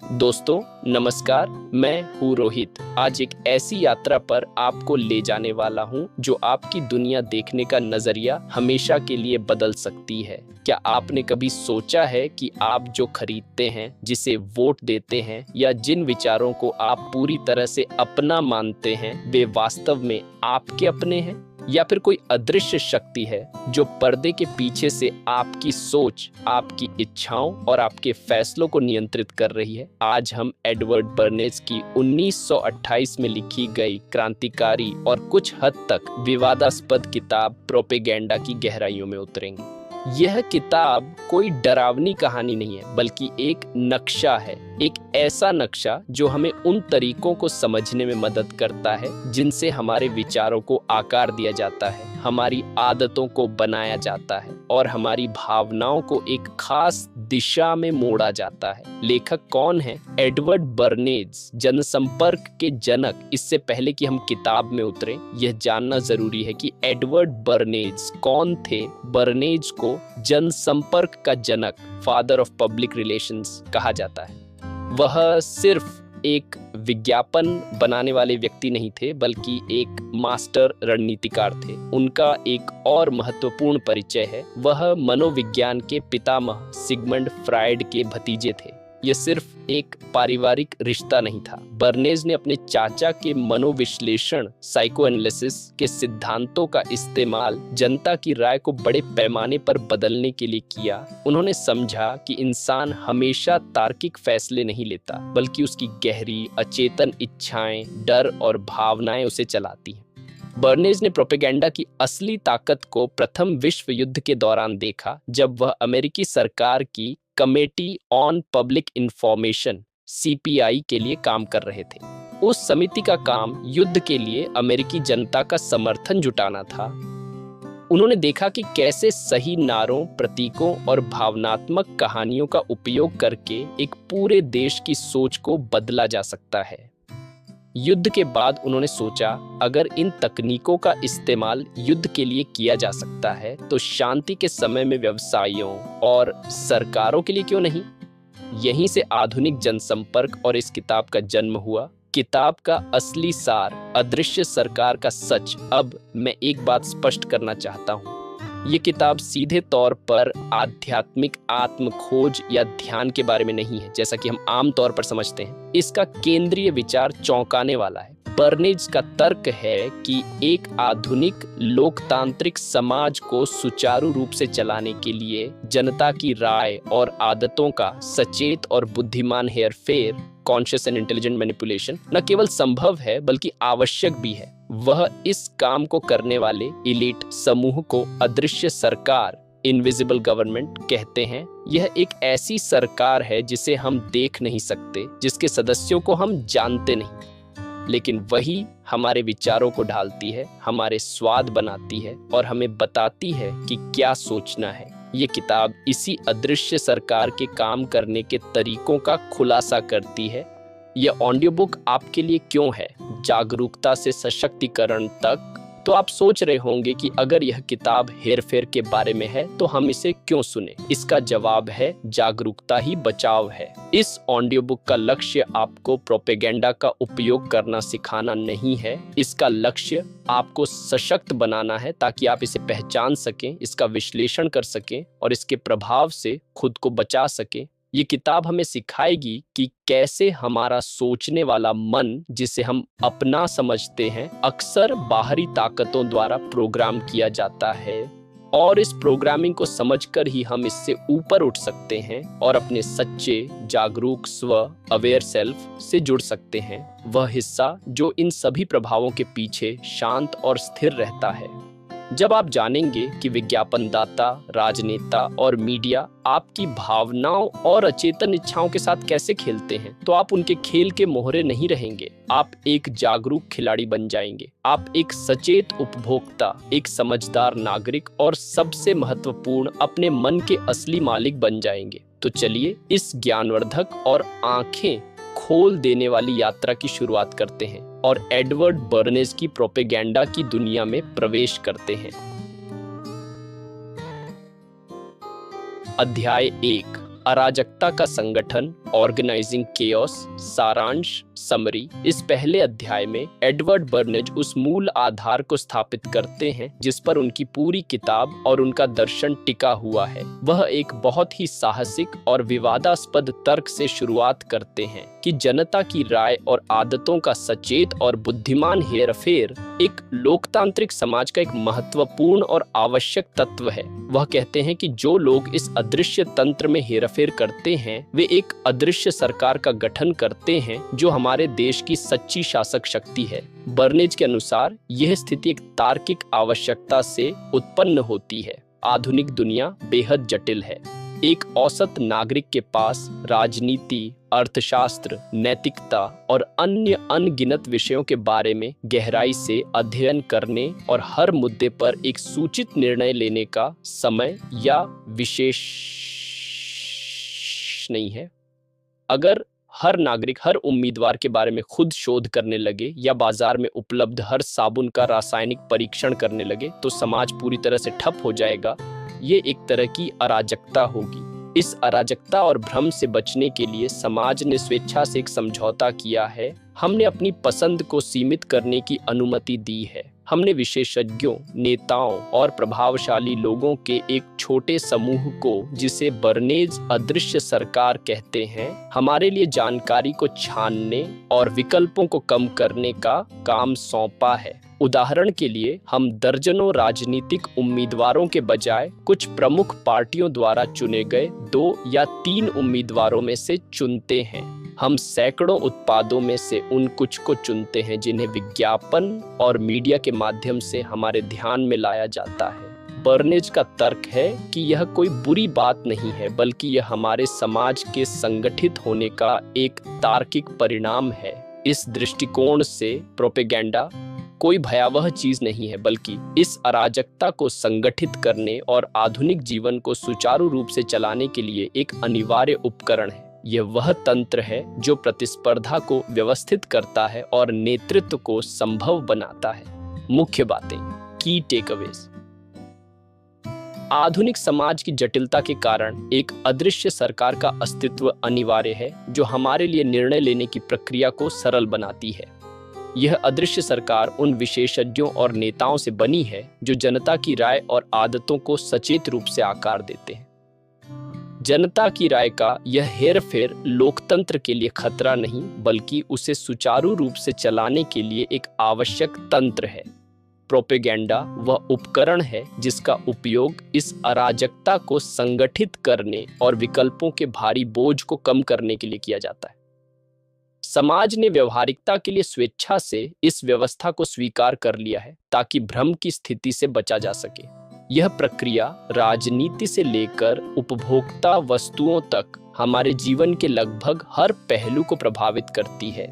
दोस्तों नमस्कार, मैं हूँ रोहित। आज एक ऐसी यात्रा पर आपको ले जाने वाला हूँ जो आपकी दुनिया देखने का नजरिया हमेशा के लिए बदल सकती है। क्या आपने कभी सोचा है कि आप जो खरीदते हैं, जिसे वोट देते हैं या जिन विचारों को आप पूरी तरह से अपना मानते हैं, वे वास्तव में आपके अपने हैं या फिर कोई अदृश्य शक्ति है जो पर्दे के पीछे से आपकी सोच, आपकी इच्छाओं और आपके फैसलों को नियंत्रित कर रही है। आज हम एडवर्ड बर्नेज की 1928 में लिखी गई क्रांतिकारी और कुछ हद तक विवादास्पद किताब प्रोपेगेंडा की गहराइयों में उतरेंगे। यह किताब कोई डरावनी कहानी नहीं है, बल्कि एक नक्शा है, एक ऐसा नक्शा जो हमें उन तरीकों को समझने में मदद करता है जिनसे हमारे विचारों को आकार दिया जाता है, हमारी आदतों को बनाया जाता है और हमारी भावनाओं को एक खास दिशा में मोड़ा जाता है। लेखक कौन है? एडवर्ड बर्नेज, जनसंपर्क के जनक। इससे पहले कि हम किताब में उतरें, यह जानना जरूरी है कि एडवर्ड बर्नेज कौन थे। बर्नेज को जनसंपर्क का जनक, फादर ऑफ पब्लिक रिलेशंस कहा जाता है। वह सिर्फ एक विज्ञापन बनाने वाले व्यक्ति नहीं थे, बल्कि एक मास्टर रणनीतिकार थे। उनका एक और महत्वपूर्ण परिचय है, वह मनोविज्ञान के पितामह सिगमंड फ्रायड के भतीजे थे। यह सिर्फ एक पारिवारिक रिश्ता नहीं था। बर्नेज ने अपने चाचा के मनोविश्लेषण, साइकोएनालिसिस के सिद्धांतों का इस्तेमाल जनता की राय को बड़े पैमाने पर बदलने के लिए किया। उन्होंने समझा कि इंसान हमेशा तार्किक फैसले नहीं लेता, बल्कि उसकी गहरी अचेतन इच्छाएं, डर और भावनाएं उसे चलाती हैं। बर्नेज ने प्रोपेगेंडा की असली ताकत को प्रथम विश्व युद्ध के दौरान देखा, जब वह अमेरिकी सरकार की committee on public information (CPI) के लिए काम कर रहे थे। उस समिति का काम युद्ध के लिए अमेरिकी जनता का समर्थन जुटाना था। उन्होंने देखा कि कैसे सही नारों, प्रतीकों और भावनात्मक कहानियों का उपयोग करके एक पूरे देश की सोच को बदला जा सकता है। युद्ध के बाद उन्होंने सोचा, अगर इन तकनीकों का इस्तेमाल युद्ध के लिए किया जा सकता है, तो शांति के समय में व्यवसायियों और सरकारों के लिए क्यों नहीं? यहीं से आधुनिक जनसंपर्क और इस किताब का जन्म हुआ। किताब का असली सार, अदृश्य सरकार का सच। अब मैं एक बात स्पष्ट करना चाहता हूँ, ये किताब सीधे तौर पर आध्यात्मिक आत्म खोज या ध्यान के बारे में नहीं है, जैसा कि हम आम तौर पर समझते हैं। इसका केंद्रीय विचार चौंकाने वाला है। बर्नेज का तर्क है कि एक आधुनिक लोकतांत्रिक समाज को सुचारू रूप से चलाने के लिए जनता की राय और आदतों का सचेत और बुद्धिमान हेरफेर, कॉन्शियस एंड इंटेलिजेंट मैनिपुलेशन, न केवल संभव है बल्कि आवश्यक भी है। वह इस काम को करने वाले इलीट समूह को अदृश्य सरकार, इनविजिबल गवर्नमेंट कहते हैं। यह एक ऐसी सरकार है जिसे हम देख नहीं सकते, जिसके सदस्यों को हम जानते नहीं, लेकिन वही हमारे विचारों को ढालती है, हमारे स्वाद बनाती है और हमें बताती है कि क्या सोचना है। ये किताब इसी अदृश्य सरकार के काम करने के तरीकों का खुलासा करती है। यह ऑडियो बुक आपके लिए क्यों है, जागरूकता से सशक्तिकरण तक। तो आप सोच रहे होंगे कि अगर यह किताब हेरफेर के बारे में है तो हम इसे क्यों सुने? इसका जवाब है, जागरूकता ही बचाव है। इस ऑडियो बुक का लक्ष्य आपको प्रोपेगेंडा का उपयोग करना सिखाना नहीं है। इसका लक्ष्य आपको सशक्त बनाना है, ताकि आप इसे पहचान सकें, इसका विश्लेषण कर सकें और इसके प्रभाव से खुद को बचा सकें। ये किताब हमें सिखाएगी कि कैसे हमारा सोचने वाला मन, जिसे हम अपना समझते हैं, अक्सर बाहरी ताकतों द्वारा प्रोग्राम किया जाता है, और इस प्रोग्रामिंग को समझकर ही हम इससे ऊपर उठ सकते हैं और अपने सच्चे, जागरूक स्व, अवेयर सेल्फ से जुड़ सकते हैं। वह हिस्सा जो इन सभी प्रभावों के पीछे शांत और स्थिर रहता है। जब आप जानेंगे कि विज्ञापनदाता, राजनेता और मीडिया आपकी भावनाओं और अचेतन इच्छाओं के साथ कैसे खेलते हैं, तो आप उनके खेल के मोहरे नहीं रहेंगे। आप एक जागरूक खिलाड़ी बन जाएंगे। आप एक सचेत उपभोक्ता, एक समझदार नागरिक और सबसे महत्वपूर्ण, अपने मन के असली मालिक बन जाएंगे। तो चलिए इस ज्ञानवर्धक और आंखें खोल देने वाली यात्रा की शुरुआत करते हैं और एडवर्ड बर्नेज की प्रोपेगेंडा की दुनिया में प्रवेश करते हैं। अध्याय 1, अराजकता का संगठन, ऑर्गेनाइजिंग केओस, सारांश, समरी। इस पहले अध्याय में एडवर्ड बर्नेज उस मूल आधार को स्थापित करते हैं जिस पर उनकी पूरी किताब और उनका दर्शन टिका हुआ है। वह एक बहुत ही साहसिक और विवादास्पद तर्क से शुरुआत करते हैं कि जनता की राय और आदतों का सचेत और बुद्धिमान हेरफेर एक लोकतांत्रिक समाज का एक महत्वपूर्ण और आवश्यक तत्व है। वह कहते हैं कि जो लोग इस अदृश्य तंत्र में हेरफेर करते हैं वे एक अदृश्य सरकार का गठन करते हैं जो हमारे देश की सच्ची शासक शक्ति है। बर्नेज के अनुसार यह स्थिति एक तार्किक आवश्यकता से उत्पन्न होती है। आधुनिक दुनिया बेहद जटिल है। एक औसत नागरिक के पास राजनीति, अर्थशास्त्र, नैतिकता और अन्य अनगिनत विषयों के बारे में गहराई से अध्ययन करने और हर मुद्दे पर एक सूचित निर्णय लेने का समय या विशेष नहीं है। अगर हर नागरिक हर उम्मीदवार के बारे में खुद शोध करने लगे या बाजार में उपलब्ध हर साबुन का रासायनिक परीक्षण करने लगे तो समाज पूरी तरह से ठप हो जाएगा। ये एक तरह की अराजकता होगी। इस अराजकता और भ्रम से बचने के लिए समाज ने स्वेच्छा से एक समझौता किया है। हमने अपनी पसंद को सीमित करने की अनुमति दी है। हमने विशेषज्ञों, नेताओं और प्रभावशाली लोगों के एक छोटे समूह को, जिसे बर्नेज अदृश्य सरकार कहते हैं, हमारे लिए जानकारी को छानने और विकल्पों को कम करने का काम सौंपा है। उदाहरण के लिए हम दर्जनों राजनीतिक उम्मीदवारों के बजाय कुछ प्रमुख पार्टियों द्वारा चुने गए 2 या 3 उम्मीदवारों में से चुनते हैं। हम सैकड़ों उत्पादों में से उन कुछ को चुनते हैं जिन्हें विज्ञापन और मीडिया के माध्यम से हमारे ध्यान में लाया जाता है। बर्नेज का तर्क है कि यह कोई बुरी बात नहीं है, बल्कि यह हमारे समाज के संगठित होने का एक तार्किक परिणाम है। इस दृष्टिकोण से प्रोपेगेंडा कोई भयावह चीज नहीं है, बल्कि इस अराजकता को संगठित करने और आधुनिक जीवन को सुचारू रूप से चलाने के लिए एक अनिवार्य उपकरण है। यह वह तंत्र है जो प्रतिस्पर्धा को व्यवस्थित करता है और नेतृत्व को संभव बनाता है। मुख्य बातें, की टेकअवेज। आधुनिक समाज की जटिलता के कारण एक अदृश्य सरकार का अस्तित्व अनिवार्य है जो हमारे लिए निर्णय लेने की प्रक्रिया को सरल बनाती है। यह अदृश्य सरकार उन विशेषज्ञों और नेताओं से बनी है जो जनता की राय और आदतों को सचेत रूप से आकार देते हैं। जनता की राय का यह हेरफेर लोकतंत्र के लिए खतरा नहीं, बल्कि उसे सुचारू रूप से चलाने के लिए एक आवश्यक तंत्र है। प्रोपेगेंडा वह उपकरण है जिसका उपयोग इस अराजकता को संगठित करने और विकल्पों के भारी बोझ को कम करने के लिए किया जाता है। समाज ने व्यवहारिकता के लिए स्वेच्छा से इस व्यवस्था को स्वीकार कर लिया है ताकि भ्रम की स्थिति से बचा जा सके। यह प्रक्रिया राजनीति से लेकर उपभोक्ता वस्तुओं तक हमारे जीवन के लगभग हर पहलू को प्रभावित करती है।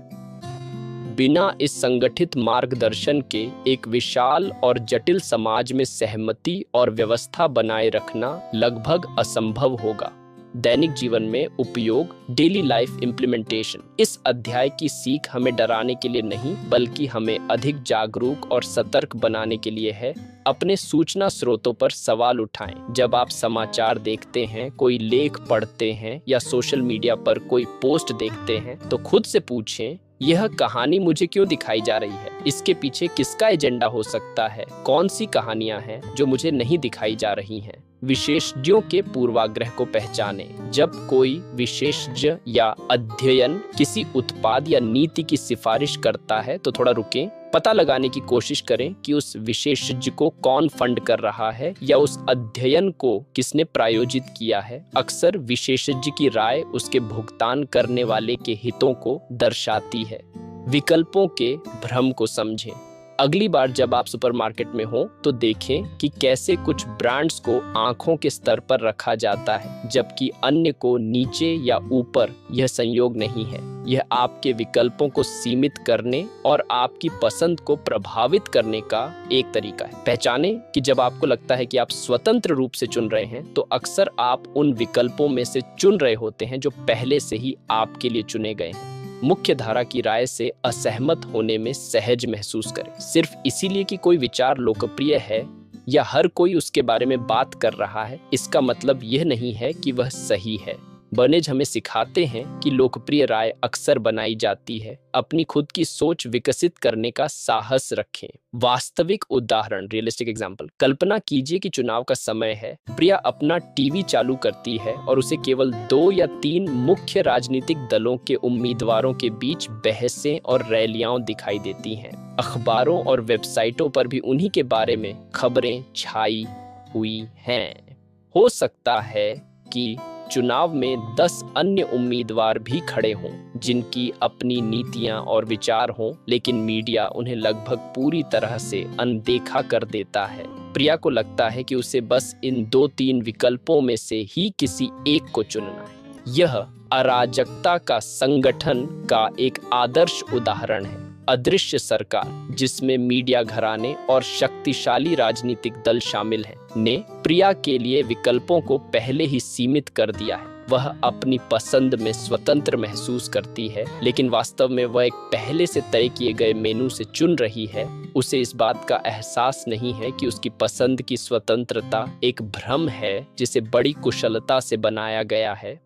बिना इस संगठित मार्गदर्शन के एक विशाल और जटिल समाज में सहमति और व्यवस्था बनाए रखना लगभग असंभव होगा। दैनिक जीवन में उपयोग, डेली लाइफ इम्प्लीमेंटेशन। इस अध्याय की सीख हमें डराने के लिए नहीं, बल्कि हमें अधिक जागरूक और सतर्क बनाने के लिए है। अपने सूचना स्रोतों पर सवाल उठाएं। जब आप समाचार देखते हैं, कोई लेख पढ़ते हैं या सोशल मीडिया पर कोई पोस्ट देखते हैं, तो खुद से पूछें, यह कहानी मुझे क्यों दिखाई जा रही है? इसके पीछे किसका एजेंडा हो सकता है? कौन सी कहानियां हैं जो मुझे नहीं दिखाई जा रही हैं? विशेषज्ञों के पूर्वाग्रह को पहचानें। जब कोई विशेषज्ञ या अध्ययन किसी उत्पाद या नीति की सिफारिश करता है तो थोड़ा रुकें, पता लगाने की कोशिश करें कि उस विशेषज्ञ को कौन फंड कर रहा है या उस अध्ययन को किसने प्रायोजित किया है। अक्सर विशेषज्ञ की राय उसके भुगतान करने वाले के हितों को दर्शाती है। विकल्पों के भ्रम को समझें। अगली बार जब आप सुपरमार्केट में हो तो देखें कि कैसे कुछ ब्रांड्स को आंखों के स्तर पर रखा जाता है जबकि अन्य को नीचे या ऊपर। यह संयोग नहीं है, यह आपके विकल्पों को सीमित करने और आपकी पसंद को प्रभावित करने का एक तरीका है। पहचानें कि जब आपको लगता है कि आप स्वतंत्र रूप से चुन रहे हैं तो अक्सर आप उन विकल्पों में से चुन रहे होते हैं जो पहले से ही आपके लिए चुने गए हैं। मुख्य धारा की राय से असहमत होने में सहज महसूस करें। सिर्फ इसीलिए कि कोई विचार लोकप्रिय है या हर कोई उसके बारे में बात कर रहा है, इसका मतलब यह नहीं है कि वह सही है। बर्नेज हमें सिखाते हैं कि लोकप्रिय राय अक्सर बनाई जाती है, अपनी खुद की सोच विकसित करने का साहस रखें। वास्तविक उदाहरण, रियलिस्टिक एग्जाम्पल, कल्पना कीजिए कि चुनाव का समय है। प्रिया अपना टीवी चालू करती है और उसे केवल 2 या 3 मुख्य राजनीतिक दलों के उम्मीदवारों के बीच बहसें और रैलियां दिखाई देती हैं। अखबारों और वेबसाइटों पर भी उन्हीं के बारे में खबरें छाई हुई हैं। हो सकता है कि चुनाव में 10 अन्य उम्मीदवार भी खड़े हों जिनकी अपनी नीतियां और विचार हों, लेकिन मीडिया उन्हें लगभग पूरी तरह से अनदेखा कर देता है। प्रिया को लगता है कि उसे बस इन 2-3 विकल्पों में से ही किसी एक को चुनना है। यह अराजकता का संगठन का एक आदर्श उदाहरण है। अदृश्य सरकार, जिसमें मीडिया घराने और शक्तिशाली राजनीतिक दल शामिल हैं, ने प्रिया के लिए विकल्पों को पहले ही सीमित कर दिया है। वह अपनी पसंद में स्वतंत्र महसूस करती है, लेकिन वास्तव में वह एक पहले से तय किए गए मेनू से चुन रही है। उसे इस बात का एहसास नहीं है कि उसकी पसंद की स्वतंत्रता एक भ्रम है जिसे बड़ी कुशलता से बनाया गया है।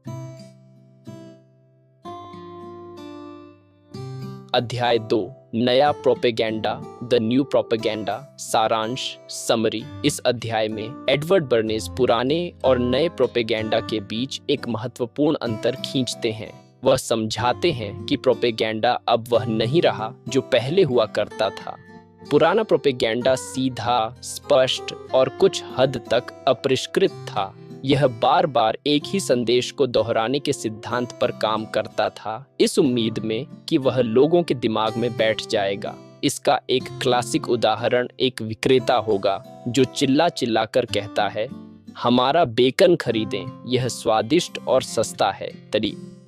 अध्याय 2, नया प्रोपेगेंडा, द न्यू प्रोपेगेंडा, सारांश, समरी। इस अध्याय में एडवर्ड बर्नेज पुराने और नए प्रोपेगेंडा के बीच एक महत्वपूर्ण अंतर खींचते हैं। वह समझाते हैं कि प्रोपेगेंडा अब वह नहीं रहा जो पहले हुआ करता था। पुराना प्रोपेगेंडा सीधा, स्पष्ट और कुछ हद तक अपरिष्कृत था। यह बार बार एक ही संदेश को दोहराने के सिद्धांत पर काम करता था, इस उम्मीद में कि वह लोगों के दिमाग में बैठ जाएगा। इसका एक क्लासिक उदाहरण एक विक्रेता होगा जो चिल्ला चिल्ला कर कहता है, हमारा बेकन खरीदें, यह स्वादिष्ट और सस्ता है।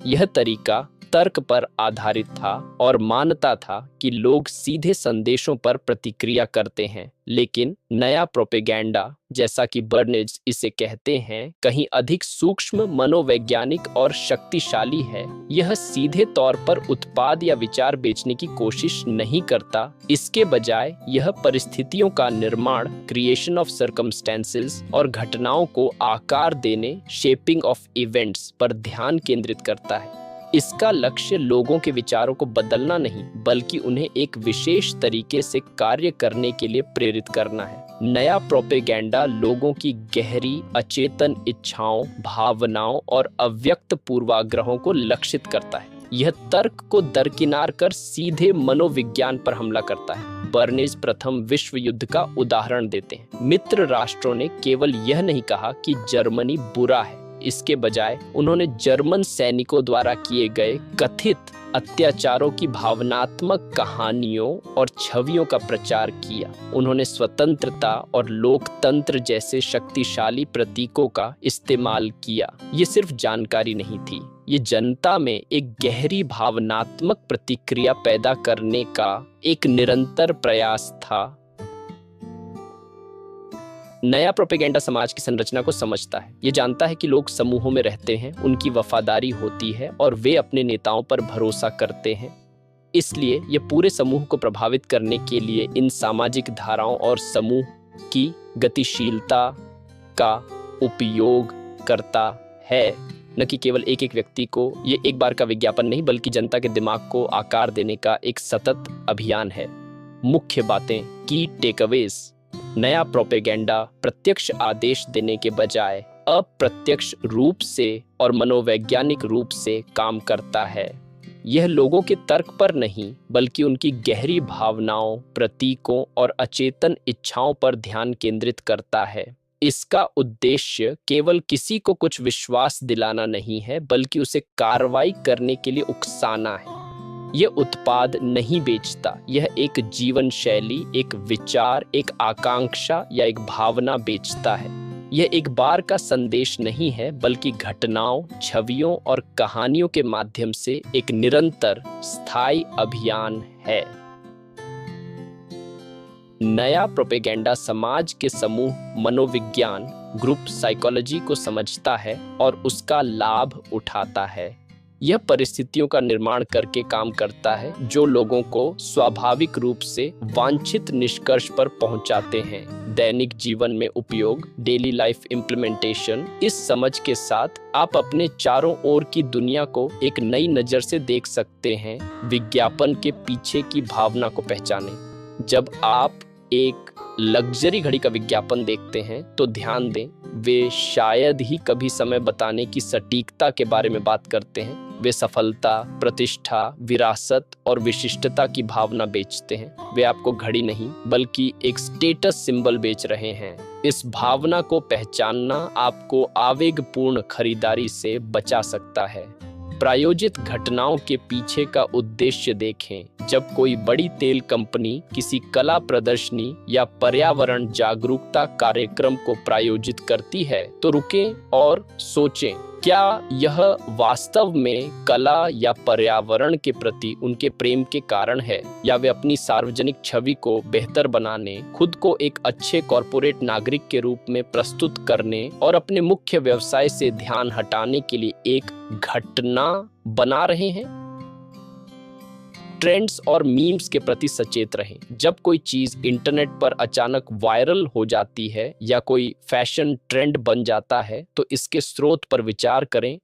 यह तरीका तर्क पर आधारित था और मानता था कि लोग सीधे संदेशों पर प्रतिक्रिया करते हैं। लेकिन नया प्रोपेगेंडा, जैसा कि बर्नेज इसे कहते हैं, कहीं अधिक सूक्ष्म, मनोवैज्ञानिक और शक्तिशाली है। यह सीधे तौर पर उत्पाद या विचार बेचने की कोशिश नहीं करता। इसके बजाय यह परिस्थितियों का निर्माण, क्रिएशन ऑफ सर्कमस्टेंसेस, और घटनाओं को आकार देने, शेपिंग ऑफ इवेंट्स पर ध्यान केंद्रित करता है। इसका लक्ष्य लोगों के विचारों को बदलना नहीं, बल्कि उन्हें एक विशेष तरीके से कार्य करने के लिए प्रेरित करना है। नया प्रोपेगेंडा लोगों की गहरी अचेतन इच्छाओं, भावनाओं और अव्यक्त पूर्वाग्रहों को लक्षित करता है। यह तर्क को दरकिनार कर सीधे मनोविज्ञान पर हमला करता है। बर्नेज प्रथम विश्व युद्ध का उदाहरण देते हैं। मित्र राष्ट्रों ने केवल यह नहीं कहा कि जर्मनी बुरा है, इसके बजाय उन्होंने जर्मन सैनिकों द्वारा किए गए कथित अत्याचारों की भावनात्मक कहानियों और छवियों का प्रचार किया। उन्होंने स्वतंत्रता और लोकतंत्र जैसे शक्तिशाली प्रतीकों का इस्तेमाल किया। ये सिर्फ जानकारी नहीं थी, ये जनता में एक गहरी भावनात्मक प्रतिक्रिया पैदा करने का एक निरंतर प्रयास था। नया प्रोपेगेंडा समाज की संरचना को समझता है। ये जानता है कि लोग समूहों में रहते हैं, उनकी वफादारी होती है और वे अपने नेताओं पर भरोसा करते हैं। इसलिए ये पूरे समूह को प्रभावित करने के लिए इन सामाजिक धाराओं और समूह की गतिशीलता का उपयोग करता है, न कि केवल एक एक व्यक्ति को। ये एक बार का विज्ञापन नहीं, बल्कि जनता के दिमाग को आकार देने का एक सतत अभियान है। मुख्य बातें, की टेकअवेज। नया प्रोपेगेंडा प्रत्यक्ष आदेश देने के बजाय अप्रत्यक्ष रूप से और मनोवैज्ञानिक रूप से काम करता है। यह लोगों के तर्क पर नहीं, बल्कि उनकी गहरी भावनाओं, प्रतीकों और अचेतन इच्छाओं पर ध्यान केंद्रित करता है। इसका उद्देश्य केवल किसी को कुछ विश्वास दिलाना नहीं है, बल्कि उसे कार्रवाई करने के लिए उकसाना है। यह उत्पाद नहीं बेचता, यह एक जीवन शैली, एक विचार, एक आकांक्षा या एक भावना बेचता है। यह एक बार का संदेश नहीं है, बल्कि घटनाओं, छवियों और कहानियों के माध्यम से एक निरंतर, स्थायी अभियान है। नया प्रोपेगेंडा समाज के समूह मनोविज्ञान, ग्रुप साइकोलॉजी को समझता है और उसका लाभ उठाता है। यह परिस्थितियों का निर्माण करके काम करता है जो लोगों को स्वाभाविक रूप से वांछित निष्कर्ष पर पहुंचाते हैं। दैनिक जीवन में उपयोग, डेली लाइफ इम्प्लीमेंटेशन। इस समझ के साथ आप अपने चारों ओर की दुनिया को एक नई नज़र से देख सकते हैं। विज्ञापन के पीछे की भावना को पहचानें। जब आप एक लग्जरी घड़ी का विज्ञापन देखते हैं तो ध्यान दें, वे शायद ही कभी समय बताने की सटीकता के बारे में बात करते हैं। वे सफलता, प्रतिष्ठा, विरासत और विशिष्टता की भावना बेचते हैं। वे आपको घड़ी नहीं बल्कि एक स्टेटस सिंबल बेच रहे हैं। इस भावना को पहचानना आपको आवेगपूर्ण खरीदारी से बचा सकता है। प्रायोजित घटनाओं के पीछे का उद्देश्य देखें। जब कोई बड़ी तेल कंपनी किसी कला प्रदर्शनी या पर्यावरण जागरूकता कार्यक्रम को प्रायोजित करती है तो रुकें और सोचें, क्या यह वास्तव में कला या पर्यावरण के प्रति उनके प्रेम के कारण है, या वे अपनी सार्वजनिक छवि को बेहतर बनाने, खुद को एक अच्छे कॉर्पोरेट नागरिक के रूप में प्रस्तुत करने और अपने मुख्य व्यवसाय से ध्यान हटाने के लिए एक घटना बना रहे हैं? ट्रेंड्स और मीम्स के प्रति सचेत रहें। जब कोई चीज इंटरनेट पर अचानक वायरल हो जाती है या कोई फैशन ट्रेंड बन जाता है तो इसके स्रोत पर विचार करें।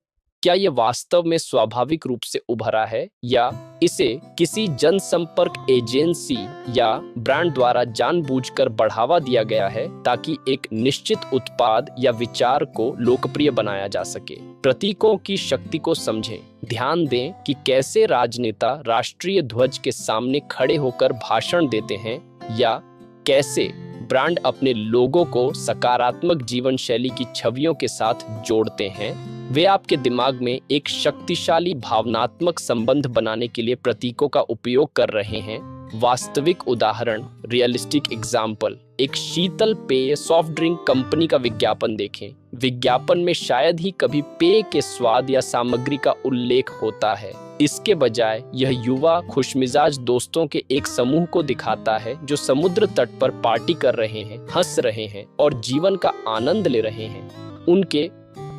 क्या यह वास्तव में स्वाभाविक रूप से उभरा है या इसे किसी जनसंपर्क एजेंसी या ब्रांड द्वारा जानबूझकर बढ़ावा दिया गया है ताकि एक निश्चित उत्पाद या विचार को लोकप्रिय बनाया जा सके? प्रतीकों की शक्ति को समझें। ध्यान दें कि कैसे राजनेता राष्ट्रीय ध्वज के सामने खड़े होकर भाषण देते हैं या कैसे ब्रांड अपने लोगों को सकारात्मक जीवन शैली की छवियों के साथ जोड़ते हैं। वे आपके दिमाग में एक शक्तिशाली भावनात्मक संबंध बनाने के लिए प्रतीकों का उपयोग कर रहे हैं। वास्तविक उदाहरण, रियलिस्टिक एग्जाम्पल, एक शीतल पेय सॉफ्ट ड्रिंक कंपनी का विज्ञापन देखें। विज्ञापन में शायद ही कभी पेय के स्वाद या सामग्री का उल्लेख होता है। इसके बजाय यह युवा खुशमिजाज दोस्तों के एक समूह को दिखाता है जो समुद्र तट पर पार्टी कर रहे हैं, हंस रहे हैं और जीवन का आनंद ले रहे हैं। उनके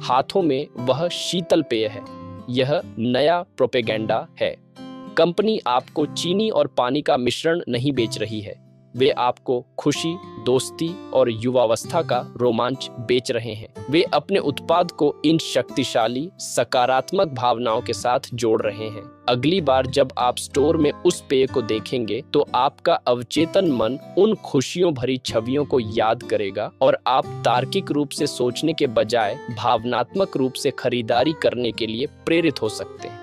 हाथों में वह शीतल पेय है। यह नया प्रोपेगेंडा है। कंपनी आपको चीनी और पानी का मिश्रण नहीं बेच रही है, वे आपको खुशी, दोस्ती और युवावस्था का रोमांच बेच रहे हैं। वे अपने उत्पाद को इन शक्तिशाली सकारात्मक भावनाओं के साथ जोड़ रहे हैं। अगली बार जब आप स्टोर में उस पेय को देखेंगे तो आपका अवचेतन मन उन खुशियों भरी छवियों को याद करेगा और आप तार्किक रूप से सोचने के बजाय भावनात्मक रूप से खरीदारी करने के लिए प्रेरित हो सकते हैं।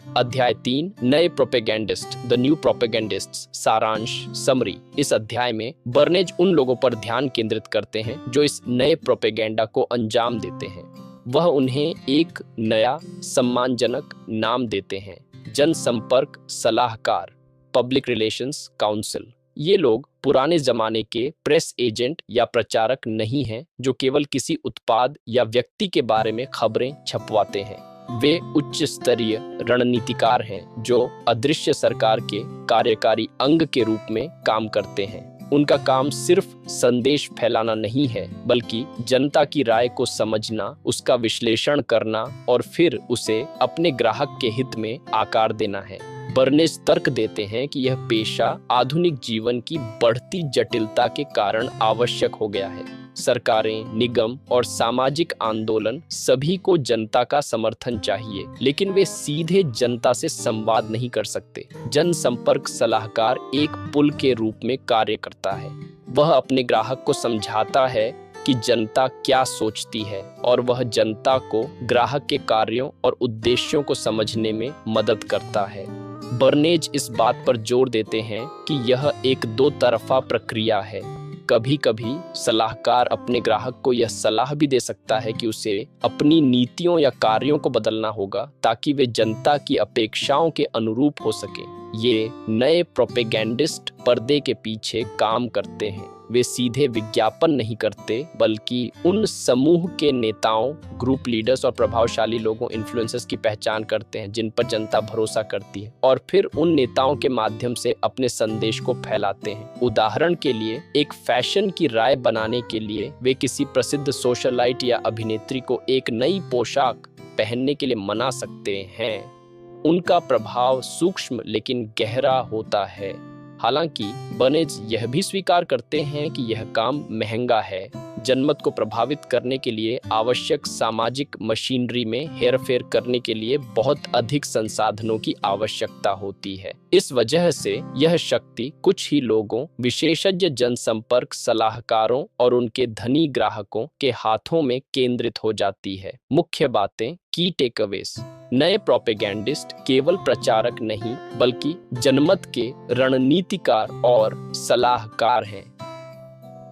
अध्याय 3, नए प्रोपेगेंडिस्ट, द न्यू प्रोपेगेंडिस्ट्स। सारांश, समरी। इस अध्याय में बर्नेज उन लोगों पर ध्यान केंद्रित करते हैं जो इस नए प्रोपेगेंडा को अंजाम देते हैं। वह उन्हें एक नया सम्मानजनक नाम देते हैं, जनसंपर्क सलाहकार, पब्लिक रिलेशंस काउंसिल। ये लोग पुराने जमाने के प्रेस एजेंट या प्रचारक नहीं हैं जो केवल किसी उत्पाद या व्यक्ति के बारे में खबरें छपवाते हैं। वे उच्च स्तरीय रणनीतिकार हैं जो अदृश्य सरकार के कार्यकारी अंग के रूप में काम करते हैं। उनका काम सिर्फ संदेश फैलाना नहीं है बल्कि जनता की राय को समझना, उसका विश्लेषण करना और फिर उसे अपने ग्राहक के हित में आकार देना है। बर्नेज तर्क देते हैं कि यह पेशा आधुनिक जीवन की बढ़ती जटिलता के कारण आवश्यक हो गया है। सरकारें, निगम और सामाजिक आंदोलन सभी को जनता का समर्थन चाहिए, लेकिन वे सीधे जनता से संवाद नहीं कर सकते। जनसंपर्क सलाहकार एक पुल के रूप में कार्य करता है। वह अपने ग्राहक को समझाता है कि जनता क्या सोचती है और वह जनता को ग्राहक के कार्यों और उद्देश्यों को समझने में मदद करता है। बर्नेज इस बात पर जोर देते हैं कि यह एक दो तरफा प्रक्रिया है। कभी कभी सलाहकार अपने ग्राहक को यह सलाह भी दे सकता है कि उसे अपनी नीतियों या कार्यों को बदलना होगा ताकि वे जनता की अपेक्षाओं के अनुरूप हो सके। ये नए प्रोपेगेंडिस्ट पर्दे के पीछे काम करते हैं। वे सीधे विज्ञापन नहीं करते, बल्कि उन समूह के नेताओं, ग्रुप लीडर्स और प्रभावशाली लोगों, इन्फ्लुएंसर्स की पहचान करते हैं जिन पर जनता भरोसा करती है, और फिर उन नेताओं के माध्यम से अपने संदेश को फैलाते हैं। उदाहरण के लिए, एक फैशन की राय बनाने के लिए वे किसी प्रसिद्ध सोशलाइट या अभिनेत्री को एक नई पोशाक पहनने के लिए मना सकते हैं। उनका प्रभाव सूक्ष्म लेकिन गहरा होता है। हालांकि बनेज यह भी स्वीकार करते हैं कि यह काम महंगा है। जनमत को प्रभावित करने के लिए आवश्यक सामाजिक मशीनरी में हेरफेर करने के लिए बहुत अधिक संसाधनों की आवश्यकता होती है। इस वजह से यह शक्ति कुछ ही लोगों, विशेषज्ञ जनसंपर्क सलाहकारों और उनके धनी ग्राहकों के हाथों में केंद्रित हो जाती है। मुख्य बातें, की टेकअवेज। नए प्रोपेगेंडिस्ट केवल प्रचारक नहीं, बल्कि जनमत के रणनीतिकार और सलाहकार हैं।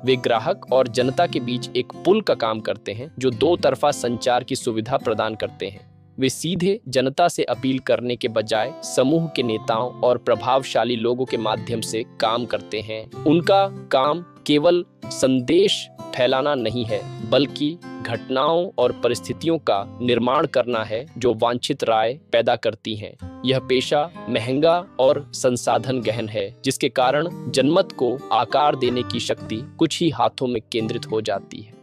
वे ग्राहक और जनता के बीच एक पुल का काम करते हैं, जो दो तरफा संचार की सुविधा प्रदान करते हैं। वे सीधे जनता से अपील करने के बजाय समूह के नेताओं और प्रभावशाली लोगों के माध्यम से काम करते हैं। उनका काम केवल संदेश फैलाना नहीं है, बल्कि घटनाओं और परिस्थितियों का निर्माण करना है जो वांछित राय पैदा करती हैं। यह पेशा महंगा और संसाधन गहन है, जिसके कारण जनमत को आकार देने की शक्ति कुछ ही हाथों में केंद्रित हो जाती है।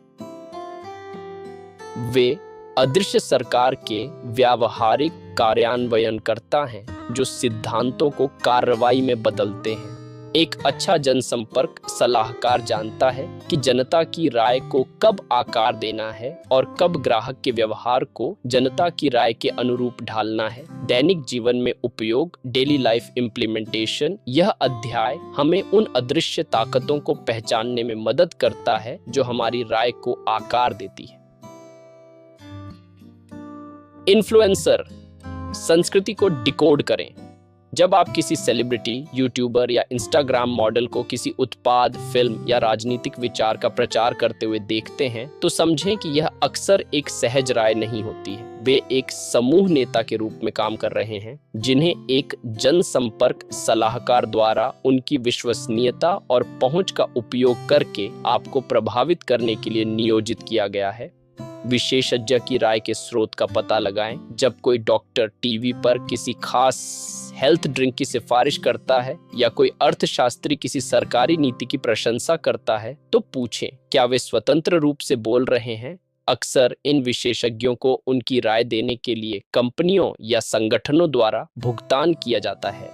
वे अदृश्य सरकार के व्यावहारिक कार्यान्वयनकर्ता हैं, जो सिद्धांतों को कार्रवाई में बदलते हैं। एक अच्छा जनसंपर्क सलाहकार जानता है कि जनता की राय को कब आकार देना है और कब ग्राहक के व्यवहार को जनता की राय के अनुरूप ढालना है। दैनिक जीवन में उपयोग, डेली लाइफ इम्प्लीमेंटेशन। यह अध्याय हमें उन अदृश्य ताकतों को पहचानने में मदद करता है जो हमारी राय को आकार देती है। इन्फ्लुएंसर संस्कृति को डिकोड करें। जब आप किसी सेलिब्रिटी, यूट्यूबर या इंस्टाग्राम मॉडल को किसी उत्पाद, फिल्म या राजनीतिक विचार का प्रचार करते हुए देखते हैं, तो समझें कि यह अक्सर एक सहज राय नहीं होती है। वे एक समूह नेता के रूप में काम कर रहे हैं, जिन्हें एक जनसंपर्क सलाहकार द्वारा उनकी विश्वसनीयता और पहुंच का उपयोग करके आपको प्रभावित करने के लिए नियोजित किया गया है। विशेषज्ञ की राय के स्रोत का पता लगाएं। जब कोई डॉक्टर टीवी पर किसी खास हेल्थ ड्रिंक की सिफारिश करता है या कोई अर्थशास्त्री किसी सरकारी नीति की प्रशंसा करता है, तो पूछें, क्या वे स्वतंत्र रूप से बोल रहे हैं? अक्सर इन विशेषज्ञों को उनकी राय देने के लिए कंपनियों या संगठनों द्वारा भुगतान किया जाता है।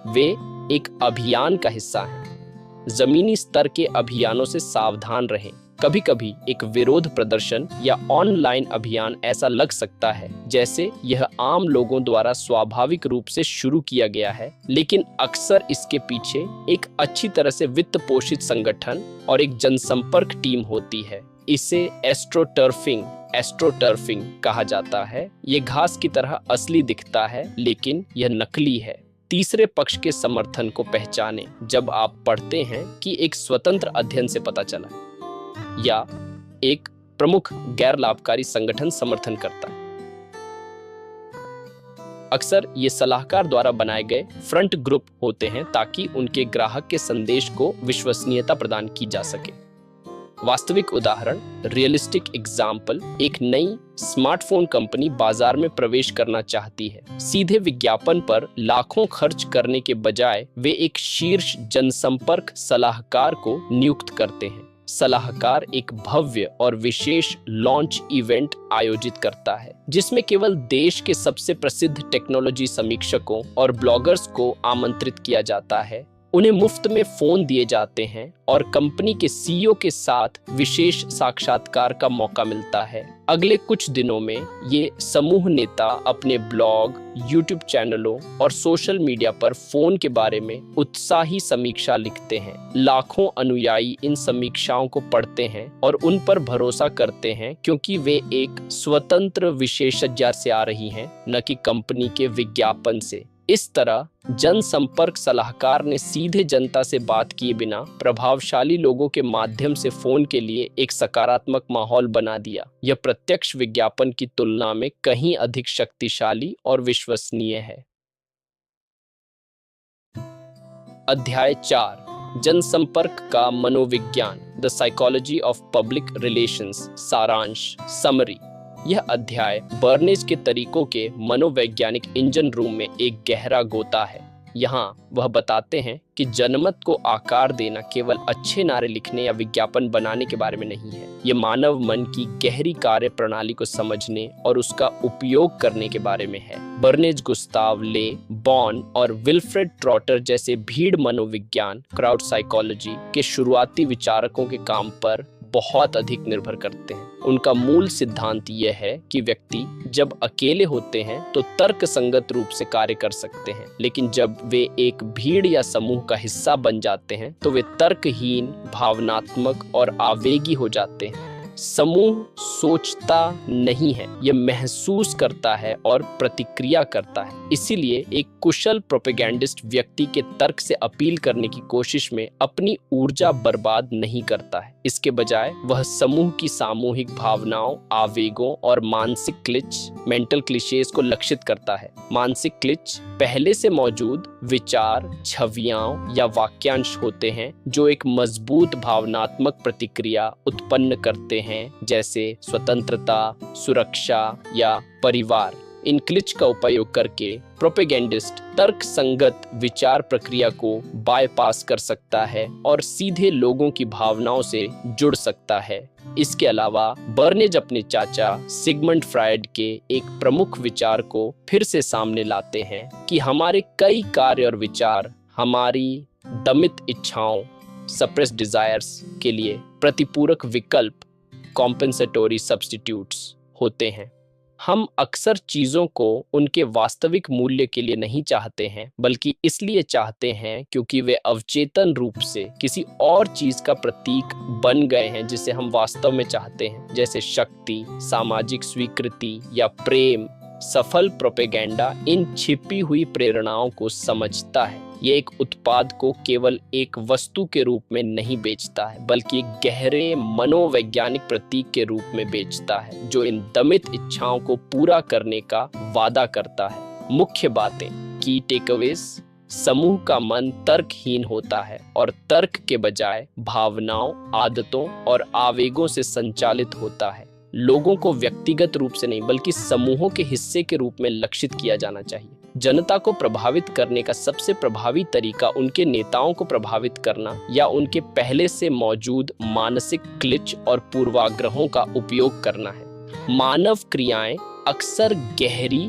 वे एक अभियान का हिस्सा हैं। जमीनी स्तर के अभियानों से सावधान रहें। कभी कभी एक विरोध प्रदर्शन या ऑनलाइन अभियान ऐसा लग सकता है जैसे यह आम लोगों द्वारा स्वाभाविक रूप से शुरू किया गया है, लेकिन अक्सर इसके पीछे एक अच्छी तरह से वित्त पोषित संगठन और एक जनसंपर्क टीम होती है। इसे एस्ट्रोटर्फिंग कहा जाता है। ये घास की तरह असली दिखता है, लेकिन यह नकली है। तीसरे पक्ष के समर्थन को पहचानें। जब आप पढ़ते हैं कि एक स्वतंत्र अध्ययन से पता चला या एक प्रमुख गैर लाभकारी संगठन समर्थन करता है, अक्सर ये सलाहकार द्वारा बनाए गए फ्रंट ग्रुप होते हैं ताकि उनके ग्राहक के संदेश को विश्वसनीयता प्रदान की जा सके। वास्तविक उदाहरण, रियलिस्टिक एग्जाम्पल, एक नई स्मार्टफोन कंपनी बाजार में प्रवेश करना चाहती है। सीधे विज्ञापन पर लाखों खर्च करने के बजाय वे एक शीर्ष जनसंपर्क सलाहकार को नियुक्त करते हैं। सलाहकार एक भव्य और विशेष लॉन्च इवेंट आयोजित करता है, जिसमें केवल देश के सबसे प्रसिद्ध टेक्नोलॉजी समीक्षकों और ब्लॉगर्स को आमंत्रित किया जाता है। उन्हें मुफ्त में फोन दिए जाते हैं और कंपनी के सीईओ के साथ विशेष साक्षात्कार का मौका मिलता है। अगले कुछ दिनों में ये समूह नेता अपने ब्लॉग, यूट्यूब चैनलों और सोशल मीडिया पर फोन के बारे में उत्साही समीक्षा लिखते हैं। लाखों अनुयायी इन समीक्षाओं को पढ़ते हैं और उन पर भरोसा करते हैं, क्योंकि वे एक स्वतंत्र विशेषज्ञ से आ रही हैं, न कि कंपनी के विज्ञापन से। इस तरह जनसंपर्क सलाहकार ने सीधे जनता से बात किए बिना प्रभावशाली लोगों के माध्यम से फोन के लिए एक सकारात्मक माहौल बना दिया। यह प्रत्यक्ष विज्ञापन की तुलना में कहीं अधिक शक्तिशाली और विश्वसनीय है। अध्याय 4, जनसंपर्क का मनोविज्ञान, the psychology of public relations, सारांश, समरी। यह अध्याय बर्नेज के तरीकों के मनोवैज्ञानिक इंजन रूम में एक गहरा गोता है। यहाँ वह बताते हैं कि जनमत को आकार देना केवल अच्छे नारे लिखने या विज्ञापन बनाने के बारे में नहीं है। ये मानव मन की गहरी कार्य प्रणाली को समझने और उसका उपयोग करने के बारे में है। बर्नेज गुस्ताव ले बॉन और विल्फ्रेड ट्रॉटर जैसे भीड़ मनोविज्ञान, क्राउड साइकोलॉजी के शुरुआती विचारकों के काम पर बहुत अधिक निर्भर करते हैं। उनका मूल सिद्धांत यह है कि व्यक्ति जब अकेले होते हैं तो तर्क संगत रूप से कार्य कर सकते हैं, लेकिन जब वे एक भीड़ या समूह का हिस्सा बन जाते हैं तो वे तर्कहीन, भावनात्मक और आवेगी हो जाते हैं। समूह सोचता नहीं है, यह महसूस करता है और प्रतिक्रिया करता है। इसीलिए एक कुशल प्रोपेगेंडिस्ट व्यक्ति के तर्क से अपील करने की कोशिश में अपनी ऊर्जा बर्बाद नहीं करता है। इसके बजाय वह समूह की सामूहिक भावनाओं, आवेगों और मानसिक क्लिच, मेंटल क्लिशेज को लक्षित करता है। मानसिक क्लिच पहले से मौजूद विचार, छवियां या वाक्यांश होते हैं जो एक मजबूत भावनात्मक प्रतिक्रिया उत्पन्न करते हैं, जैसे स्वतंत्रता, सुरक्षा या परिवार। इन क्लिच का उपयोग करके प्रोपेगेंडिस्ट तर्क संगत विचार प्रक्रिया को बायपास कर सकता है और सीधे लोगों की भावनाओं से जुड़ सकता है। इसके अलावा बर्नेज अपने चाचा सिगमंड फ्रायड के एक प्रमुख विचार को फिर से सामने लाते हैं कि हमारे कई कार्य और विचार हमारी दमित इच्छाओं, सप्रेस्ड डिजायर्स के लिए प्रतिपूरक विकल्प, कॉम्पेंसेटोरी सब्स्टिट्यूट्स होते हैं। हम अक्सर चीज़ों को उनके वास्तविक मूल्य के लिए नहीं चाहते हैं, बल्कि इसलिए चाहते हैं क्योंकि वे अवचेतन रूप से किसी और चीज़ का प्रतीक बन गए हैं जिसे हम वास्तव में चाहते हैं, जैसे शक्ति, सामाजिक स्वीकृति या प्रेम। सफल प्रोपेगेंडा इन छिपी हुई प्रेरणाओं को समझता है। ये एक उत्पाद को केवल एक वस्तु के रूप में नहीं बेचता है, बल्कि एक गहरे मनोवैज्ञानिक प्रतीक के रूप में बेचता है जो इन दमित इच्छाओं को पूरा करने का वादा करता है। मुख्य बातें, की टेकअवेज: समूह का मन तर्कहीन होता है और तर्क के बजाय भावनाओं, आदतों और आवेगों से संचालित होता है। लोगों को व्यक्तिगत रूप से नहीं बल्कि समूहों के हिस्से के रूप में लक्षित किया जाना चाहिए। जनता को प्रभावित करने का सबसे प्रभावी तरीका उनके नेताओं को प्रभावित करना या उनके पहले से मौजूद मानसिक क्लिच और पूर्वाग्रहों का उपयोग करना है। मानव क्रियाएं अक्सर गहरी,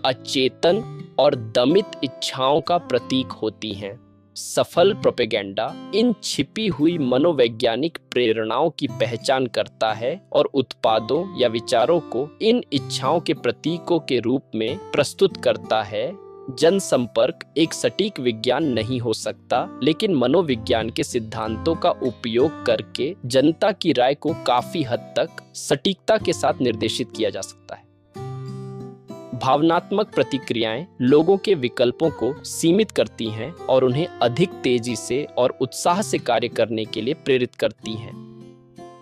अचेतन और दमित इच्छाओं का प्रतीक होती हैं। सफल प्रोपेगेंडा इन छिपी हुई मनोवैज्ञानिक प्रेरणाओं की पहचान करता है और उत्पादों या विचारों को इन इच्छाओं के प्रतीकों के रूप में प्रस्तुत करता है। जनसंपर्क एक सटीक विज्ञान नहीं हो सकता, लेकिन मनोविज्ञान के सिद्धांतों का उपयोग करके जनता की राय को काफी हद तक सटीकता के साथ निर्देशित किया जा सकता है। भावनात्मक प्रतिक्रियाएं लोगों के विकल्पों को सीमित करती हैं और उन्हें अधिक तेजी से और उत्साह से कार्य करने के लिए प्रेरित करती हैं।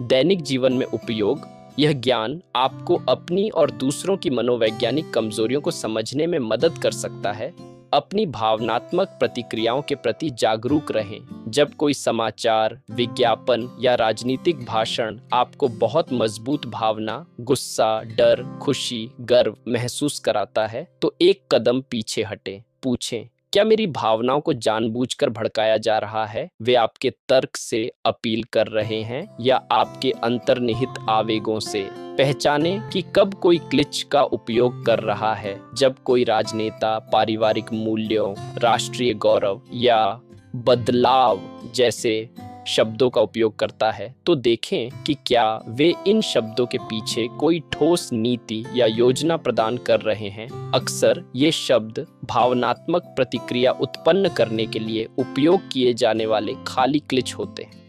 दैनिक जीवन में उपयोग: यह ज्ञान आपको अपनी और दूसरों की मनोवैज्ञानिक कमजोरियों को समझने में मदद कर सकता है। अपनी भावनात्मक प्रतिक्रियाओं के प्रति जागरूक रहें। जब कोई समाचार, विज्ञापन या राजनीतिक भाषण आपको बहुत मजबूत भावना, गुस्सा, डर, खुशी, गर्व महसूस कराता है, तो एक कदम पीछे हटें। पूछें, क्या मेरी भावनाओं को जानबूझकर भड़काया जा रहा है? वे आपके तर्क से अपील कर रहे हैं या आपके अंतर्निहित आवेगों से? पहचानें कि कब कोई क्लिच का उपयोग कर रहा है। जब कोई राजनेता पारिवारिक मूल्यों, राष्ट्रीय गौरव या बदलाव जैसे शब्दों का उपयोग करता है, तो देखें कि क्या वे इन शब्दों के पीछे कोई ठोस नीति या योजना प्रदान कर रहे हैं। अक्सर ये शब्द भावनात्मक प्रतिक्रिया उत्पन्न करने के लिए उपयोग किए जाने वाले खाली क्लिच होते हैं।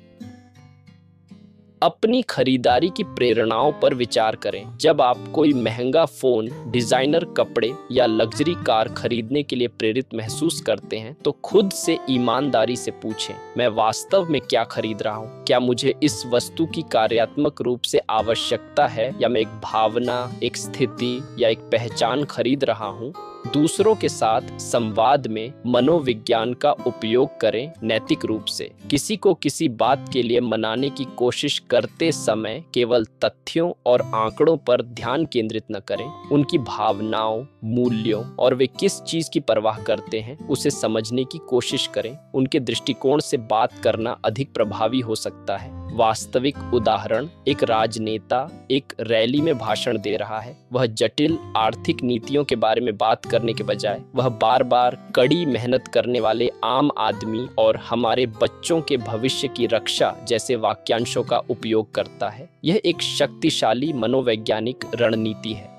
अपनी खरीदारी की प्रेरणाओं पर विचार करें। जब आप कोई महंगा फोन, डिजाइनर कपड़े या लग्जरी कार खरीदने के लिए प्रेरित महसूस करते हैं, तो खुद से ईमानदारी से पूछें, मैं वास्तव में क्या खरीद रहा हूँ? क्या मुझे इस वस्तु की कार्यात्मक रूप से आवश्यकता है या मैं एक भावना, एक स्थिति या एक पहचान खरीद रहा हूँ? दूसरों के साथ संवाद में मनोविज्ञान का उपयोग करें नैतिक रूप से। किसी को किसी बात के लिए मनाने की कोशिश करते समय केवल तथ्यों और आंकड़ों पर ध्यान केंद्रित न करें। उनकी भावनाओं, मूल्यों और वे किस चीज की परवाह करते हैं उसे समझने की कोशिश करें। उनके दृष्टिकोण से बात करना अधिक प्रभावी हो सकता है। वास्तविक उदाहरण, एक राजनेता एक रैली में भाषण दे रहा है। वह जटिल आर्थिक नीतियों के बारे में बात करने के बजाय वह बार बार कड़ी मेहनत करने वाले आम आदमी और हमारे बच्चों के भविष्य की रक्षा जैसे वाक्यांशों का उपयोग करता है। यह एक शक्तिशाली मनोवैज्ञानिक रणनीति है।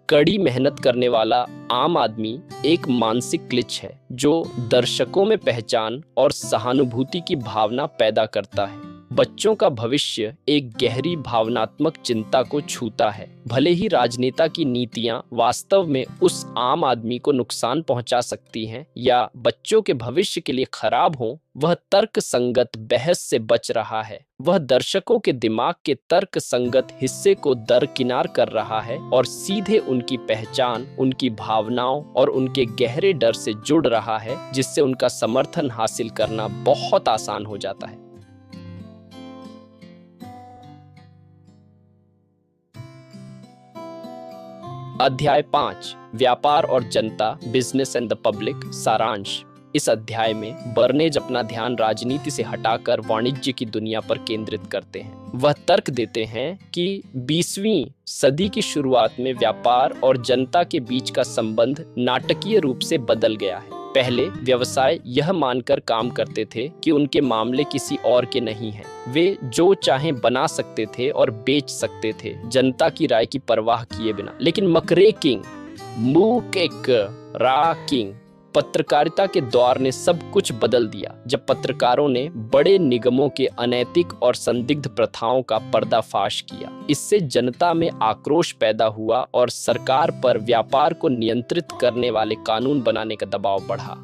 कड़ी मेहनत करने वाला आम आदमी एक मानसिक ग्लिच है जो दर्शकों में पहचान और सहानुभूति की भावना पैदा करता है। बच्चों का भविष्य एक गहरी भावनात्मक चिंता को छूता है। भले ही राजनेता की नीतियां वास्तव में उस आम आदमी को नुकसान पहुंचा सकती हैं या बच्चों के भविष्य के लिए खराब हों, वह तर्क संगत बहस से बच रहा है। वह दर्शकों के दिमाग के तर्क संगत हिस्से को दरकिनार कर रहा है और सीधे उनकी पहचान, उनकी भावनाओं और उनके गहरे डर से जुड़ रहा है, जिससे उनका समर्थन हासिल करना बहुत आसान हो जाता है। अध्याय 5, व्यापार और जनता, बिजनेस एंड द पब्लिक, सारांश। इस अध्याय में बर्नेज अपना ध्यान राजनीति से हटाकर वाणिज्य की दुनिया पर केंद्रित करते हैं। वह तर्क देते हैं कि 20वीं सदी की शुरुआत में व्यापार और जनता के बीच का संबंध नाटकीय रूप से बदल गया है। पहले व्यवसाय यह मानकर काम करते थे कि उनके मामले किसी और के नहीं हैं। वे जो चाहें बना सकते थे और बेच सकते थे, जनता की राय की परवाह किए बिना। लेकिन मकरेकिंग, मूकेक राकिंग, पत्रकारिता के दौर ने सब कुछ बदल दिया। जब पत्रकारों ने बड़े निगमों के अनैतिक और संदिग्ध प्रथाओं का पर्दाफाश किया, इससे जनता में आक्रोश पैदा हुआ और सरकार पर व्यापार को नियंत्रित करने वाले कानून बनाने का दबाव बढ़ा।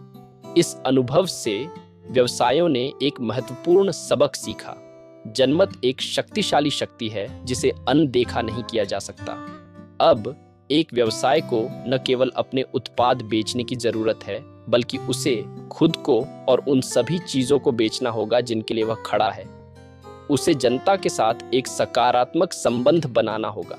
इस अनुभव से व्यवसायों ने एक महत्वपूर्ण सबक सीखा। जनमत एक शक्तिशाली शक्ति है जिसे अनदेखा नहीं किया जा सकता। अब एक व्यवसाय को न केवल अपने उत्पाद बेचने की जरूरत है, बल्कि उसे खुद को और उन सभी चीजों को बेचना होगा जिनके लिए वह खड़ा है। उसे जनता के साथ एक सकारात्मक संबंध बनाना होगा।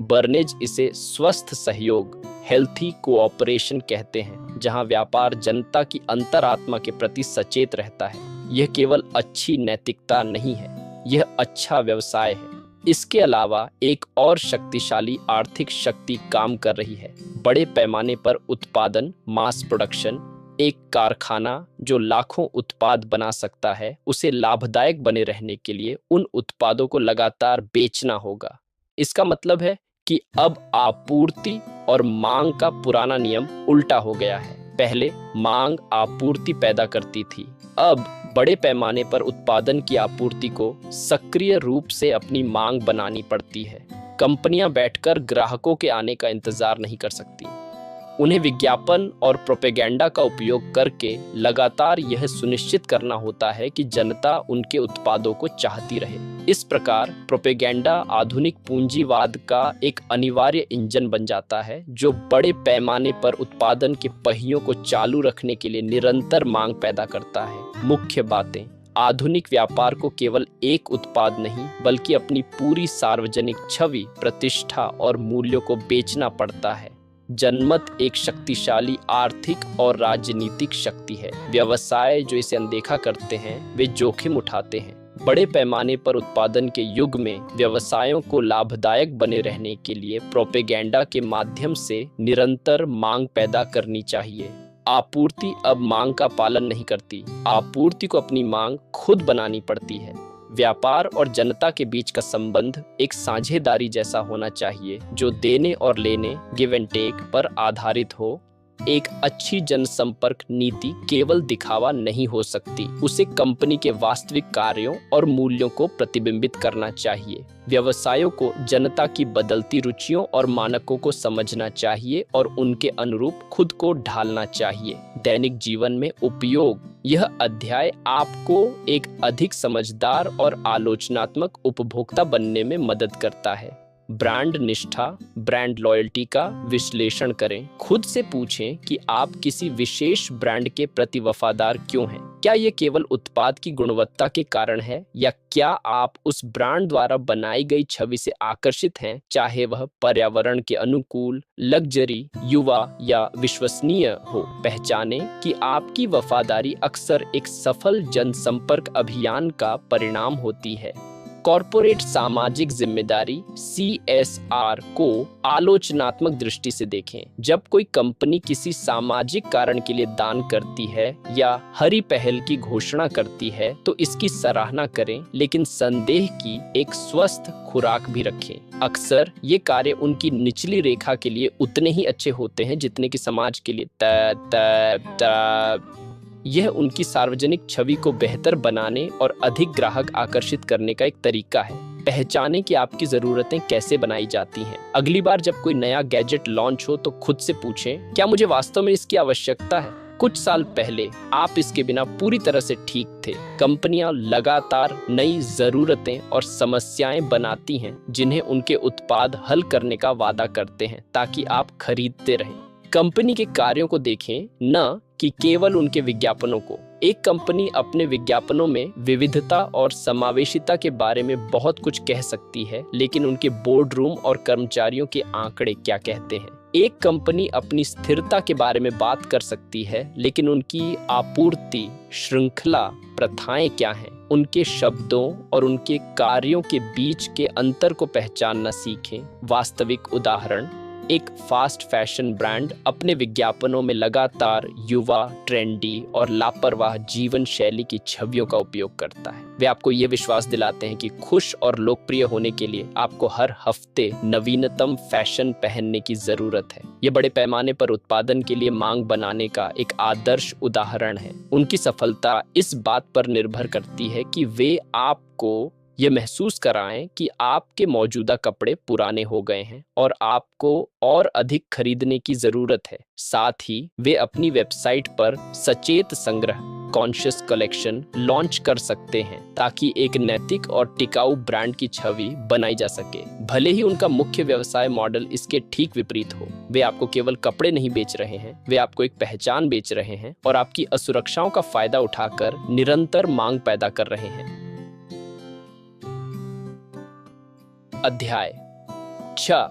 बर्नेज इसे स्वस्थ सहयोग, हेल्थी कोऑपरेशन कहते हैं, जहां व्यापार जनता की अंतरात्मा के प्रति सचेत रहता है। यह केवल अच्छी नैतिकता नहीं है, यह अच्छा व्यवसाय है। इसके अलावा एक और शक्तिशाली आर्थिक शक्ति काम कर रही है, बड़े पैमाने पर उत्पादन, मास प्रोडक्शन। एक कारखाना जो लाखों उत्पाद बना सकता है, उसे लाभदायक बने रहने के लिए उन उत्पादों को लगातार बेचना होगा। इसका मतलब है कि अब आपूर्ति और मांग का पुराना नियम उल्टा हो गया है। पहले मांग आपूर्ति पैदा करती थी, अब बड़े पैमाने पर उत्पादन की आपूर्ति को सक्रिय रूप से अपनी मांग बनानी पड़ती है। कंपनियां बैठकर ग्राहकों के आने का इंतजार नहीं कर सकती। उन्हें विज्ञापन और प्रोपेगेंडा का उपयोग करके लगातार यह सुनिश्चित करना होता है कि जनता उनके उत्पादों को चाहती रहे। इस प्रकार प्रोपेगेंडा आधुनिक पूंजीवाद का एक अनिवार्य इंजन बन जाता है, जो बड़े पैमाने पर उत्पादन के पहियों को चालू रखने के लिए निरंतर मांग पैदा करता है। मुख्य बातें: आधुनिक व्यापार को केवल एक उत्पाद नहीं, बल्कि अपनी पूरी सार्वजनिक छवि, प्रतिष्ठा और मूल्यों को बेचना पड़ता है। जनमत एक शक्तिशाली आर्थिक और राजनीतिक शक्ति है। व्यवसाय जो इसे अनदेखा करते हैं, वे जोखिम उठाते हैं। बड़े पैमाने पर उत्पादन के युग में व्यवसायों को लाभदायक बने रहने के लिए प्रोपेगेंडा के माध्यम से निरंतर मांग पैदा करनी चाहिए। आपूर्ति अब मांग का पालन नहीं करती, आपूर्ति को अपनी मांग खुद बनानी पड़ती है। व्यापार और जनता के बीच का संबंध एक साझेदारी जैसा होना चाहिए, जो देने और लेने, गिव एंड टेक पर आधारित हो। एक अच्छी जनसंपर्क नीति केवल दिखावा नहीं हो सकती, उसे कंपनी के वास्तविक कार्यों और मूल्यों को प्रतिबिंबित करना चाहिए। व्यवसायों को जनता की बदलती रुचियों और मानकों को समझना चाहिए और उनके अनुरूप खुद को ढालना चाहिए। दैनिक जीवन में उपयोग: यह अध्याय आपको एक अधिक समझदार और आलोचनात्मक उपभोक्ता बनने में मदद करता है। ब्रांड निष्ठा, ब्रांड लॉयल्टी का विश्लेषण करें। खुद से पूछें कि आप किसी विशेष ब्रांड के प्रति वफादार क्यों हैं। क्या ये केवल उत्पाद की गुणवत्ता के कारण है या क्या आप उस ब्रांड द्वारा बनाई गई छवि से आकर्षित हैं, चाहे वह पर्यावरण के अनुकूल, लग्जरी, युवा या विश्वसनीय हो। पहचानें कि आपकी वफादारी अक्सर एक सफल जनसंपर्क अभियान का परिणाम होती है। कॉर्पोरेट सामाजिक जिम्मेदारी CSR को आलोचनात्मक दृष्टि से देखें। जब कोई कंपनी किसी सामाजिक कारण के लिए दान करती है या हरी पहल की घोषणा करती है तो इसकी सराहना करें, लेकिन संदेह की एक स्वस्थ खुराक भी रखें। अक्सर ये कार्य उनकी निचली रेखा के लिए उतने ही अच्छे होते हैं जितने कि समाज के लिए। यह उनकी सार्वजनिक छवि को बेहतर बनाने और अधिक ग्राहक आकर्षित करने का एक तरीका है। पहचानें कि आपकी ज़रूरतें कैसे बनाई जाती हैं। अगली बार जब कोई नया गैजेट लॉन्च हो तो खुद से पूछें, क्या मुझे वास्तव में इसकी आवश्यकता है? कुछ साल पहले आप इसके बिना पूरी तरह से ठीक थे। कंपनियां लगातार नई ज़रूरतें और समस्याएं बनाती हैं जिन्हें उनके उत्पाद हल करने का वादा करते हैं ताकि आप खरीदते रहें। कंपनी के कार्यों को देखें, न कि केवल उनके विज्ञापनों को। एक कंपनी अपने विज्ञापनों में विविधता और समावेशिता के बारे में बहुत कुछ कह सकती है, लेकिन उनके बोर्ड रूम और कर्मचारियों के आंकड़े क्या कहते हैं? एक कंपनी अपनी स्थिरता के बारे में बात कर सकती है, लेकिन उनकी आपूर्ति श्रृंखला प्रथाएं क्या हैं? उनके शब्दों और उनके कार्यों के बीच के अंतर को पहचानना सीखें। वास्तविक उदाहरण, एक फास्ट फैशन ब्रांड अपने विज्ञापनों में लगातार युवा, ट्रेंडी और लापरवाह जीवन शैली की छवियों का उपयोग करता है। वे आपको ये विश्वास दिलाते हैं कि खुश और लोकप्रिय होने के लिए आपको हर हफ्ते नवीनतम फैशन पहनने की जरूरत है। ये बड़े पैमाने पर उत्पादन के लिए मांग बनाने का एक आदर्श उदाहरण है। उनकी सफलता इस बात पर निर्भर करती है कि वे आपको ये महसूस कराएं कि आपके मौजूदा कपड़े पुराने हो गए हैं और आपको और अधिक खरीदने की जरूरत है। साथ ही वे अपनी वेबसाइट पर सचेत संग्रह कॉन्शियस कलेक्शन लॉन्च कर सकते हैं ताकि एक नैतिक और टिकाऊ ब्रांड की छवि बनाई जा सके। भले ही उनका मुख्य व्यवसाय मॉडल इसके ठीक विपरीत हो, वे आपको केवल कपड़े नहीं बेच रहे हैं, वे आपको एक पहचान बेच रहे हैं और आपकी असुरक्षाओं का फायदा उठाकर निरंतर मांग पैदा कर रहे हैं। अध्याय 6,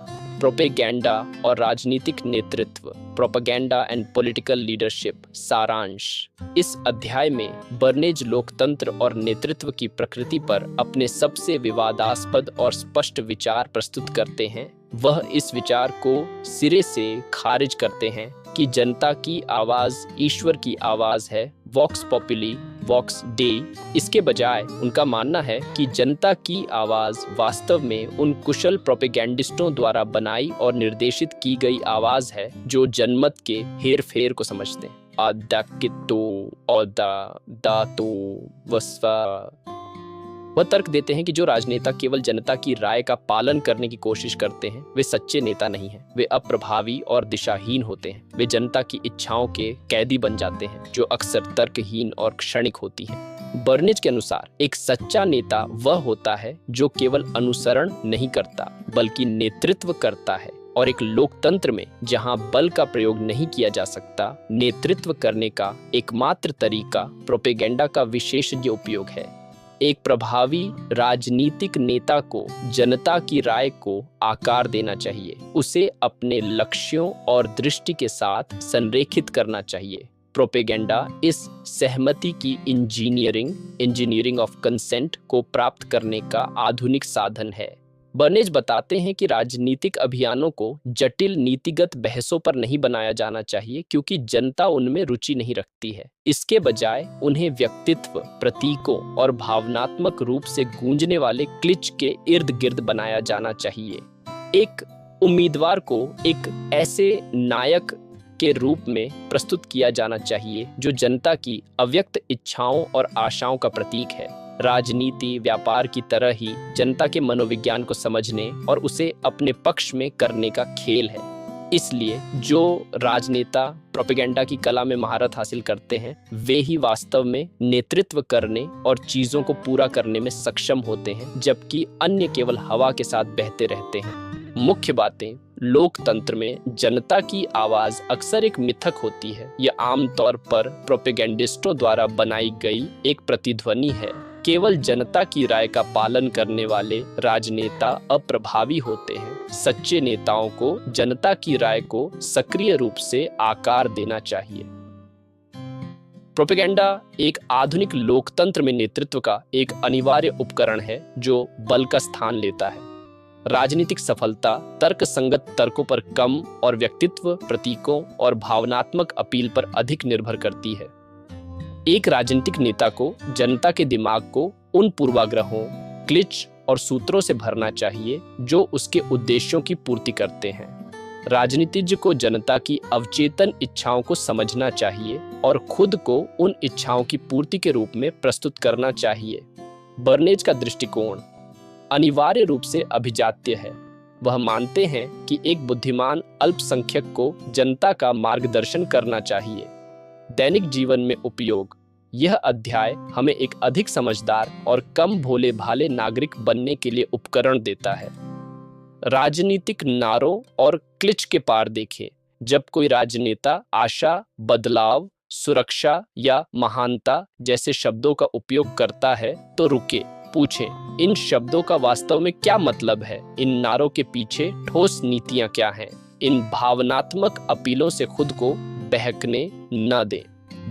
प्रोपेगेंडा और राजनीतिक नेतृत्व, प्रोपेगेंडा एंड पॉलिटिकल लीडरशिप। सारांश, इस अध्याय में बर्नेज लोकतंत्र और नेतृत्व की प्रकृति पर अपने सबसे विवादास्पद और स्पष्ट विचार प्रस्तुत करते हैं। वह इस विचार को सिरे से खारिज करते हैं कि जनता की आवाज ईश्वर की आवाज है, वॉक्स पॉपुली वॉक्स डेई। इसके बजाय उनका मानना है कि जनता की आवाज वास्तव में उन कुशल प्रोपेगेंडिस्टों द्वारा बनाई और निर्देशित की गई आवाज है जो जनमत के हेर फेर को समझते हैं। वह तर्क देते हैं कि जो राजनेता केवल जनता की राय का पालन करने की कोशिश करते हैं वे सच्चे नेता नहीं हैं। वे अप्रभावी और दिशाहीन होते हैं। वे जनता की इच्छाओं के कैदी बन जाते हैं जो अक्सर तर्कहीन और क्षणिक होती हैं। बर्नेज के अनुसार एक सच्चा नेता वह होता है जो केवल अनुसरण नहीं करता बल्कि नेतृत्व करता है, और एक लोकतंत्र में जहां बल का प्रयोग नहीं किया जा सकता, नेतृत्व करने का एकमात्र तरीका प्रोपेगेंडा का विशेषज्ञ उपयोग है। एक प्रभावी राजनीतिक नेता को जनता की राय को आकार देना चाहिए, उसे अपने लक्ष्यों और दृष्टि के साथ संरेखित करना चाहिए। प्रोपेगेंडा इस सहमति की इंजीनियरिंग ऑफ कंसेंट को प्राप्त करने का आधुनिक साधन है। बर्नेज बताते हैं कि राजनीतिक अभियानों को जटिल नीतिगत बहसों पर नहीं बनाया जाना चाहिए क्योंकि जनता उनमें रुचि नहीं रखती है। इसके बजाय उन्हें व्यक्तित्व, प्रतीकों और भावनात्मक रूप से गूंजने वाले क्लिच के इर्द गिर्द बनाया जाना चाहिए। एक उम्मीदवार को एक ऐसे नायक के रूप में प्रस्तुत किया जाना चाहिए जो जनता की अव्यक्त इच्छाओं और आशाओं का प्रतीक है। राजनीति व्यापार की तरह ही जनता के मनोविज्ञान को समझने और उसे अपने पक्ष में करने का खेल है। इसलिए जो राजनेता प्रोपेगेंडा की कला में महारत हासिल करते हैं वे ही वास्तव में नेतृत्व करने और चीजों को पूरा करने में सक्षम होते हैं, जबकि अन्य केवल हवा के साथ बहते रहते हैं। मुख्य बातें, लोकतंत्र में जनता की आवाज अक्सर एक मिथक होती है। यह आमतौर पर प्रोपेगेंडिस्टों द्वारा बनाई गई एक प्रतिध्वनि है। केवल जनता की राय का पालन करने वाले राजनेता अप्रभावी होते हैं। सच्चे नेताओं को जनता की राय को सक्रिय रूप से आकार देना चाहिए। प्रोपेगेंडा एक आधुनिक लोकतंत्र में नेतृत्व का एक अनिवार्य उपकरण है जो बल का स्थान लेता है। राजनीतिक सफलता तर्कसंगत तर्कों पर कम और व्यक्तित्व, प्रतीकों और भावनात्मक अपील पर अधिक निर्भर करती है। एक राजनीतिक नेता को जनता के दिमाग को उन पूर्वाग्रहों, क्लिच और सूत्रों से भरना चाहिए जो उसके उद्देश्यों की पूर्ति करते हैं। राजनीतिज्ञ को जनता की अवचेतन इच्छाओं को समझना चाहिए और खुद को उन इच्छाओं की पूर्ति के रूप में प्रस्तुत करना चाहिए। बर्नेज का दृष्टिकोण अनिवार्य रूप से अभिजात्य है। वह मानते हैं कि एक बुद्धिमान अल्पसंख्यक को जनता का मार्गदर्शन करना चाहिए। दैनिक जीवन में उपयोग। यह अध्याय हमें एक अधिक समझदार और कम भोले भाले नागरिक बनने के लिए उपकरण देता है। राजनीतिक नारों और क्लिच के पार देखें। जब कोई राजनेता आशा, बदलाव, सुरक्षा या महानता जैसे शब्दों का उपयोग करता है तो रुके, पूछें, इन शब्दों का वास्तव में क्या मतलब है? इन नारों के पीछे ठोस नीतियां क्या हैं? इन भावनात्मक अपीलों से खुद को बहकने न दें।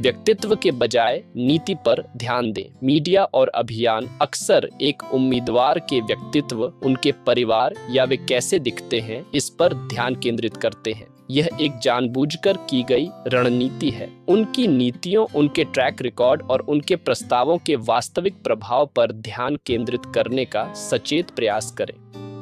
व्यक्तित्व के बजाय नीति पर ध्यान दें। मीडिया और अभियान अक्सर एक उम्मीदवार के व्यक्तित्व, उनके परिवार या वे कैसे दिखते हैं इस पर ध्यान केंद्रित करते हैं। यह एक जानबूझकर की गई रणनीति है। उनकी नीतियों, उनके ट्रैक रिकॉर्ड और उनके प्रस्तावों के वास्तविक प्रभाव पर ध्यान केंद्रित करने का सचेत प्रयास करें।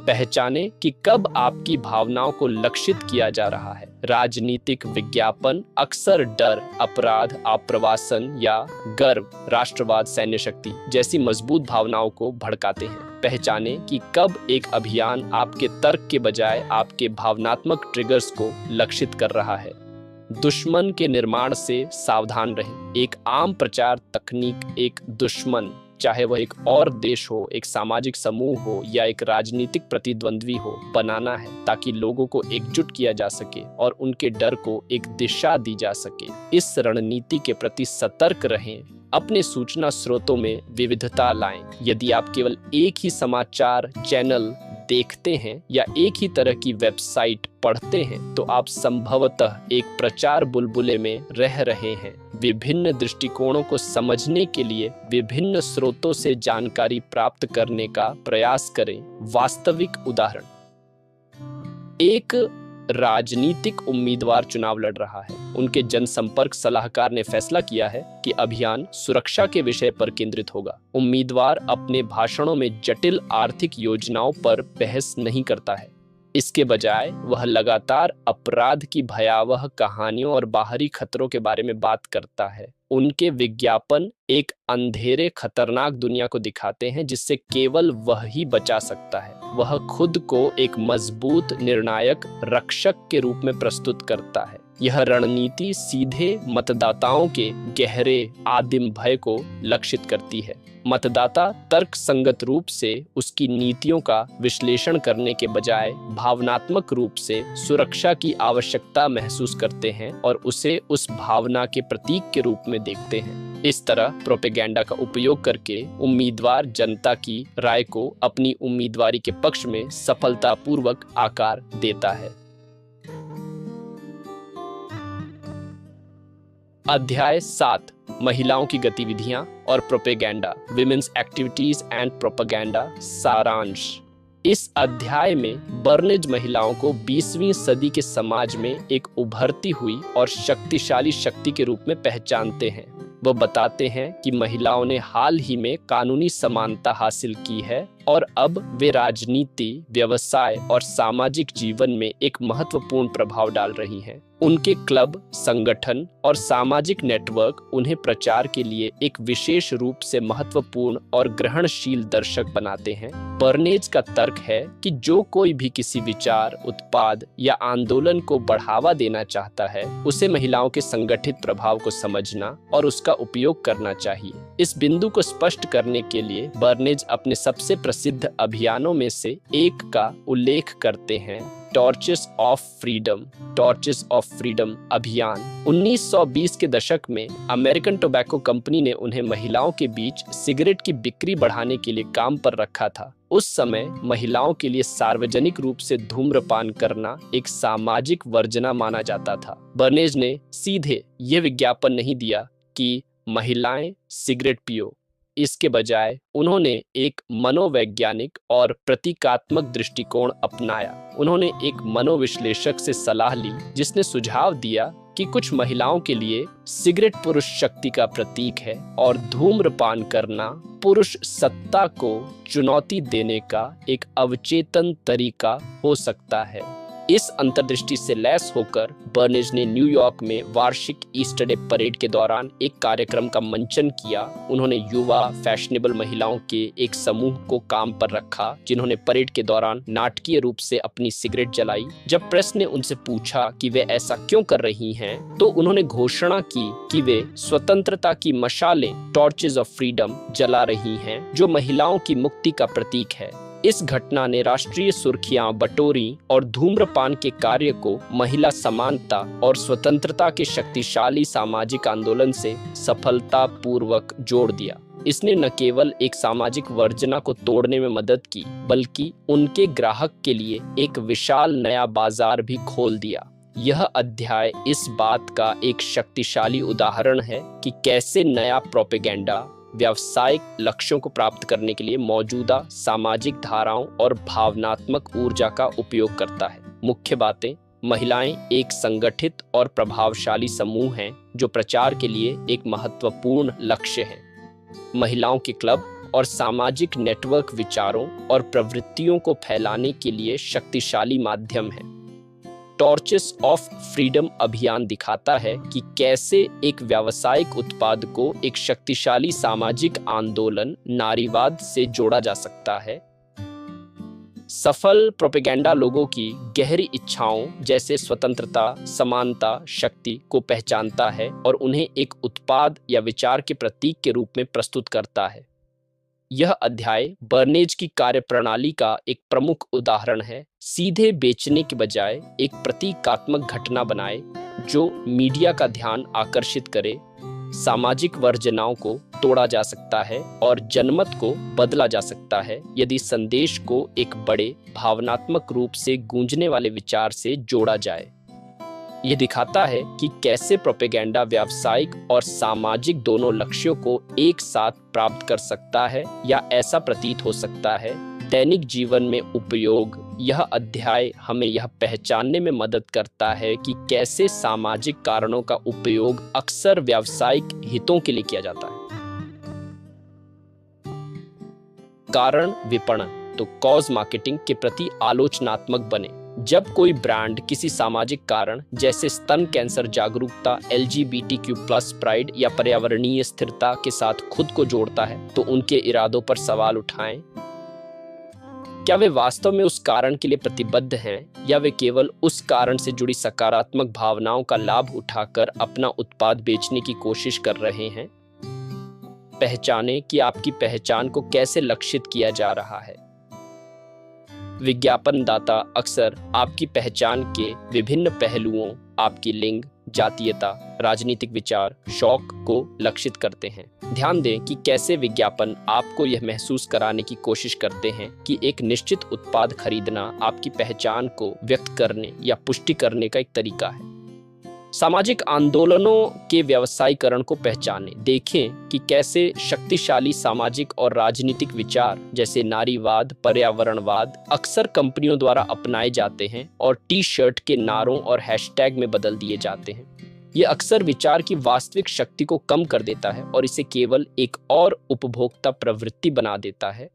पहचानें कि कब आपकी भावनाओं को लक्षित किया जा रहा है। राजनीतिक विज्ञापन अक्सर डर, अपराध, आप्रवासन या गर्व, राष्ट्रवाद, सैन्य शक्ति जैसी मजबूत भावनाओं को भड़काते हैं। पहचानें कि कब एक अभियान आपके तर्क के बजाय आपके भावनात्मक ट्रिगर्स को लक्षित कर रहा है। दुश्मन के निर्माण से सावधान रहें। एक आम प्रचार तकनीक एक दुश्मन, चाहे वह एक और देश हो, एक सामाजिक समूह हो या एक राजनीतिक प्रतिद्वंद्वी हो, बनाना है ताकि लोगों को एकजुट किया जा सके और उनके डर को एक दिशा दी जा सके। इस रणनीति के प्रति सतर्क रहें। अपने सूचना स्रोतों में विविधता लाएं। यदि आप केवल एक ही समाचार चैनल देखते हैं या एक ही तरह की वेबसाइट पढ़ते हैं तो आप संभवतः एक प्रचार बुलबुले में रह रहे हैं। विभिन्न दृष्टिकोणों को समझने के लिए विभिन्न स्रोतों से जानकारी प्राप्त करने का प्रयास करें। वास्तविक उदाहरण, एक राजनीतिक उम्मीदवार चुनाव लड़ रहा है। उनके जनसंपर्क सलाहकार ने फैसला किया है कि अभियान सुरक्षा के विषय पर केंद्रित होगा। उम्मीदवार अपने भाषणों में जटिल आर्थिक योजनाओं पर बहस नहीं करता है। इसके बजाय वह लगातार अपराध की भयावह कहानियों और बाहरी खतरों के बारे में बात करता है। उनके विज्ञापन एक अंधेरे खतरनाक दुनिया को दिखाते हैं जिससे केवल वह ही बचा सकता है। वह खुद को एक मजबूत निर्णायक रक्षक के रूप में प्रस्तुत करता है। यह रणनीति सीधे मतदाताओं के गहरे आदिम भय को लक्षित करती है। मतदाता तर्क संगत रूप से उसकी नीतियों का विश्लेषण करने के बजाय भावनात्मक रूप से सुरक्षा की आवश्यकता महसूस करते हैं और उसे उस भावना के प्रतीक के रूप में देखते हैं। इस तरह प्रोपेगेंडा का उपयोग करके उम्मीदवार जनता की राय को अपनी उम्मीदवारी के पक्ष में सफलतापूर्वक आकार देता है। अध्याय 7, महिलाओं की गतिविधियां और propaganda, women's activities and propaganda. सारांश, इस अध्याय में बर्नेज महिलाओं को 20वीं सदी के समाज में एक उभरती हुई और शक्तिशाली शक्ति के रूप में पहचानते हैं। वह बताते हैं कि महिलाओं ने हाल ही में कानूनी समानता हासिल की है और अब वे राजनीति, व्यवसाय और सामाजिक जीवन में एक महत्वपूर्ण प्रभाव डाल रही हैं। उनके क्लब, संगठन और सामाजिक नेटवर्क उन्हें प्रचार के लिए एक विशेष रूप से महत्वपूर्ण और ग्रहणशील दर्शक बनाते हैं। बर्नेज का तर्क है कि जो कोई भी किसी विचार, उत्पाद या आंदोलन को बढ़ावा देना चाहता है, उसे महिलाओं के संगठित प्रभाव को समझना और उसका उपयोग करना चाहिए। इस बिंदु को स्पष्ट करने के लिए बर्नेज अपने सबसे प्रसिद्ध अभियानों में से एक का उल्लेख करते हैं, टॉर्चेस ऑफ फ्रीडम अभियान। 1920 के दशक में अमेरिकन टोबैको कंपनी ने उन्हें महिलाओं के बीच सिगरेट की बिक्री बढ़ाने के लिए काम पर रखा था। उस समय महिलाओं के लिए सार्वजनिक रूप से धूम्रपान करना एक सामाजिक वर्जना माना जाता था। बर्नेज ने सीधे यह विज्ञापन नहीं दिया कि महिलाएं सिगरेट पियो। इसके बजाय उन्होंने एक मनोवैज्ञानिक और प्रतीकात्मक दृष्टिकोण अपनाया। उन्होंने एक मनोविश्लेषक से सलाह ली, जिसने सुझाव दिया कि कुछ महिलाओं के लिए सिगरेट पुरुष शक्ति का प्रतीक है और धूम्रपान करना पुरुष सत्ता को चुनौती देने का एक अवचेतन तरीका हो सकता है। इस अंतर्दृष्टि से लैस होकर बर्नेज ने न्यूयॉर्क में वार्षिक ईस्टर डे परेड के दौरान एक कार्यक्रम का मंचन किया। उन्होंने युवा फैशनेबल महिलाओं के एक समूह को काम पर रखा, जिन्होंने परेड के दौरान नाटकीय रूप से अपनी सिगरेट जलाई। जब प्रेस ने उनसे पूछा कि वे ऐसा क्यों कर रही हैं, तो उन्होंने घोषणा की कि वे स्वतंत्रता की मशालें, टॉर्चेस ऑफ फ्रीडम, जला रही हैं, जो महिलाओं की मुक्ति का प्रतीक है। इस घटना ने राष्ट्रीय सुर्खियां बटोरी और धूम्रपान के कार्य को महिला समानता और स्वतंत्रता के शक्तिशाली सामाजिक आंदोलन से सफलतापूर्वक जोड़ दिया। इसने न केवल एक सामाजिक वर्जना को तोड़ने में मदद की, बल्कि उनके ग्राहक के लिए एक विशाल नया बाजार भी खोल दिया। यह अध्याय इस बात का एक शक्तिशाली उदाहरण है कि कैसे नया प्रोपेगेंडा व्यावसायिक लक्ष्यों को प्राप्त करने के लिए मौजूदा सामाजिक धाराओं और भावनात्मक ऊर्जा का उपयोग करता है। मुख्य बातें: महिलाएं एक संगठित और प्रभावशाली समूह हैं जो प्रचार के लिए एक महत्वपूर्ण लक्ष्य है। महिलाओं के क्लब और सामाजिक नेटवर्क विचारों और प्रवृत्तियों को फैलाने के लिए शक्तिशाली माध्यम है। टॉर्चेस ऑफ फ्रीडम अभियान दिखाता है कि कैसे एक व्यावसायिक उत्पाद को एक शक्तिशाली सामाजिक आंदोलन, नारीवाद से जोड़ा जा सकता है। सफल प्रोपेगेंडा लोगों की गहरी इच्छाओं जैसे स्वतंत्रता, समानता, शक्ति को पहचानता है और उन्हें एक उत्पाद या विचार के प्रतीक के रूप में प्रस्तुत करता है। यह अध्याय बर्नेज की कार्यप्रणाली का एक प्रमुख उदाहरण है। सीधे बेचने के बजाय एक प्रतीकात्मक घटना बनाए जो मीडिया का ध्यान आकर्षित करे। सामाजिक वर्जनाओं को तोड़ा जा सकता है और जनमत को बदला जा सकता है यदि संदेश को एक बड़े भावनात्मक रूप से गूंजने वाले विचार से जोड़ा जाए। यह दिखाता है कि कैसे प्रोपेगेंडा व्यावसायिक और सामाजिक दोनों लक्ष्यों को एक साथ प्राप्त कर सकता है या ऐसा प्रतीत हो सकता है। दैनिक जीवन में उपयोग: यह अध्याय हमें यह पहचानने में मदद करता है कि कैसे सामाजिक कारणों का उपयोग अक्सर व्यावसायिक हितों के लिए किया जाता है। कारण विपणन तो कॉज मार्केटिंग के प्रति आलोचनात्मक बने। जब कोई ब्रांड किसी सामाजिक कारण जैसे स्तन कैंसर जागरूकता, LGBTQ+ प्राइड या पर्यावरणीय स्थिरता के साथ खुद को जोड़ता है, तो उनके इरादों पर सवाल उठाएं। क्या वे वास्तव में उस कारण के लिए प्रतिबद्ध हैं या वे केवल उस कारण से जुड़ी सकारात्मक भावनाओं का लाभ उठाकर अपना उत्पाद बेचने की कोशिश कर रहे हैं? पहचानें कि आपकी पहचान को कैसे लक्षित किया जा रहा है। विज्ञापनदाता अक्सर आपकी पहचान के विभिन्न पहलुओं, आपकी लिंग, जातीयता, राजनीतिक विचार, शौक को लक्षित करते हैं। ध्यान दें कि कैसे विज्ञापन आपको यह महसूस कराने की कोशिश करते हैं कि एक निश्चित उत्पाद खरीदना आपकी पहचान को व्यक्त करने या पुष्टि करने का एक तरीका है। सामाजिक आंदोलनों के व्यावसायीकरण को पहचानें। देखें कि कैसे शक्तिशाली सामाजिक और राजनीतिक विचार जैसे नारीवाद, पर्यावरणवाद अक्सर कंपनियों द्वारा अपनाए जाते हैं और टी-शर्ट के नारों और हैशटैग में बदल दिए जाते हैं। ये अक्सर विचार की वास्तविक शक्ति को कम कर देता है और इसे केवल एक और उपभोक्ता प्रवृत्ति बना देता है।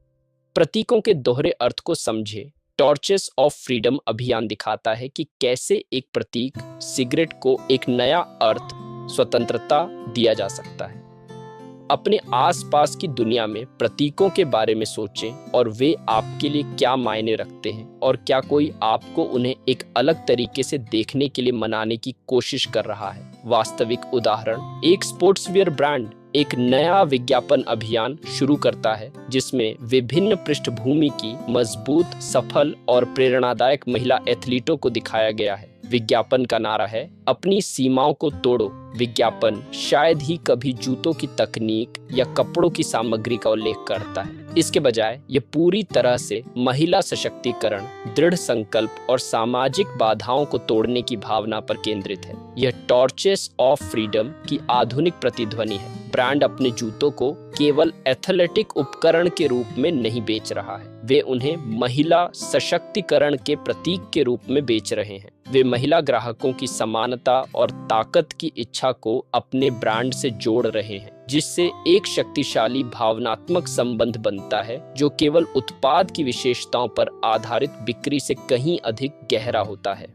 प्रतीकों के दोहरे अर्थ को समझे। टॉर्चेस ऑफ फ्रीडम अभियान दिखाता है कि कैसे एक प्रतीक सिगरेट को एक नया अर्थ, स्वतंत्रता दिया जा सकता है। अपने आसपास की दुनिया में प्रतीकों के बारे में सोचें और वे आपके लिए क्या मायने रखते हैं और क्या कोई आपको उन्हें एक अलग तरीके से देखने के लिए मनाने की कोशिश कर रहा है। वास्तविक उदाहरण, एक स्पोर्ट्सवियर ब्रांड एक नया विज्ञापन अभियान शुरू करता है जिसमें विभिन्न पृष्ठभूमि की मजबूत, सफल और प्रेरणादायक महिला एथलीटों को दिखाया गया है। विज्ञापन का नारा है, अपनी सीमाओं को तोड़ो। विज्ञापन शायद ही कभी जूतों की तकनीक या कपड़ों की सामग्री का उल्लेख करता है। इसके बजाय ये पूरी तरह से महिला सशक्तिकरण, दृढ़ संकल्प और सामाजिक बाधाओं को तोड़ने की भावना पर केंद्रित है। यह टॉर्चेस ऑफ फ्रीडम की आधुनिक प्रतिध्वनि है। ब्रांड अपने जूतों को केवल एथलेटिक उपकरण के रूप में नहीं बेच रहा है, वे उन्हें महिला सशक्तिकरण के प्रतीक के रूप में बेच रहे हैं। वे महिला ग्राहकों की समानता और ताकत की इच्छा को अपने ब्रांड से जोड़ रहे हैं, जिससे एक शक्तिशाली भावनात्मक संबंध बनता है जो केवल उत्पाद की विशेषताओं पर आधारित बिक्री से कहीं अधिक गहरा होता है।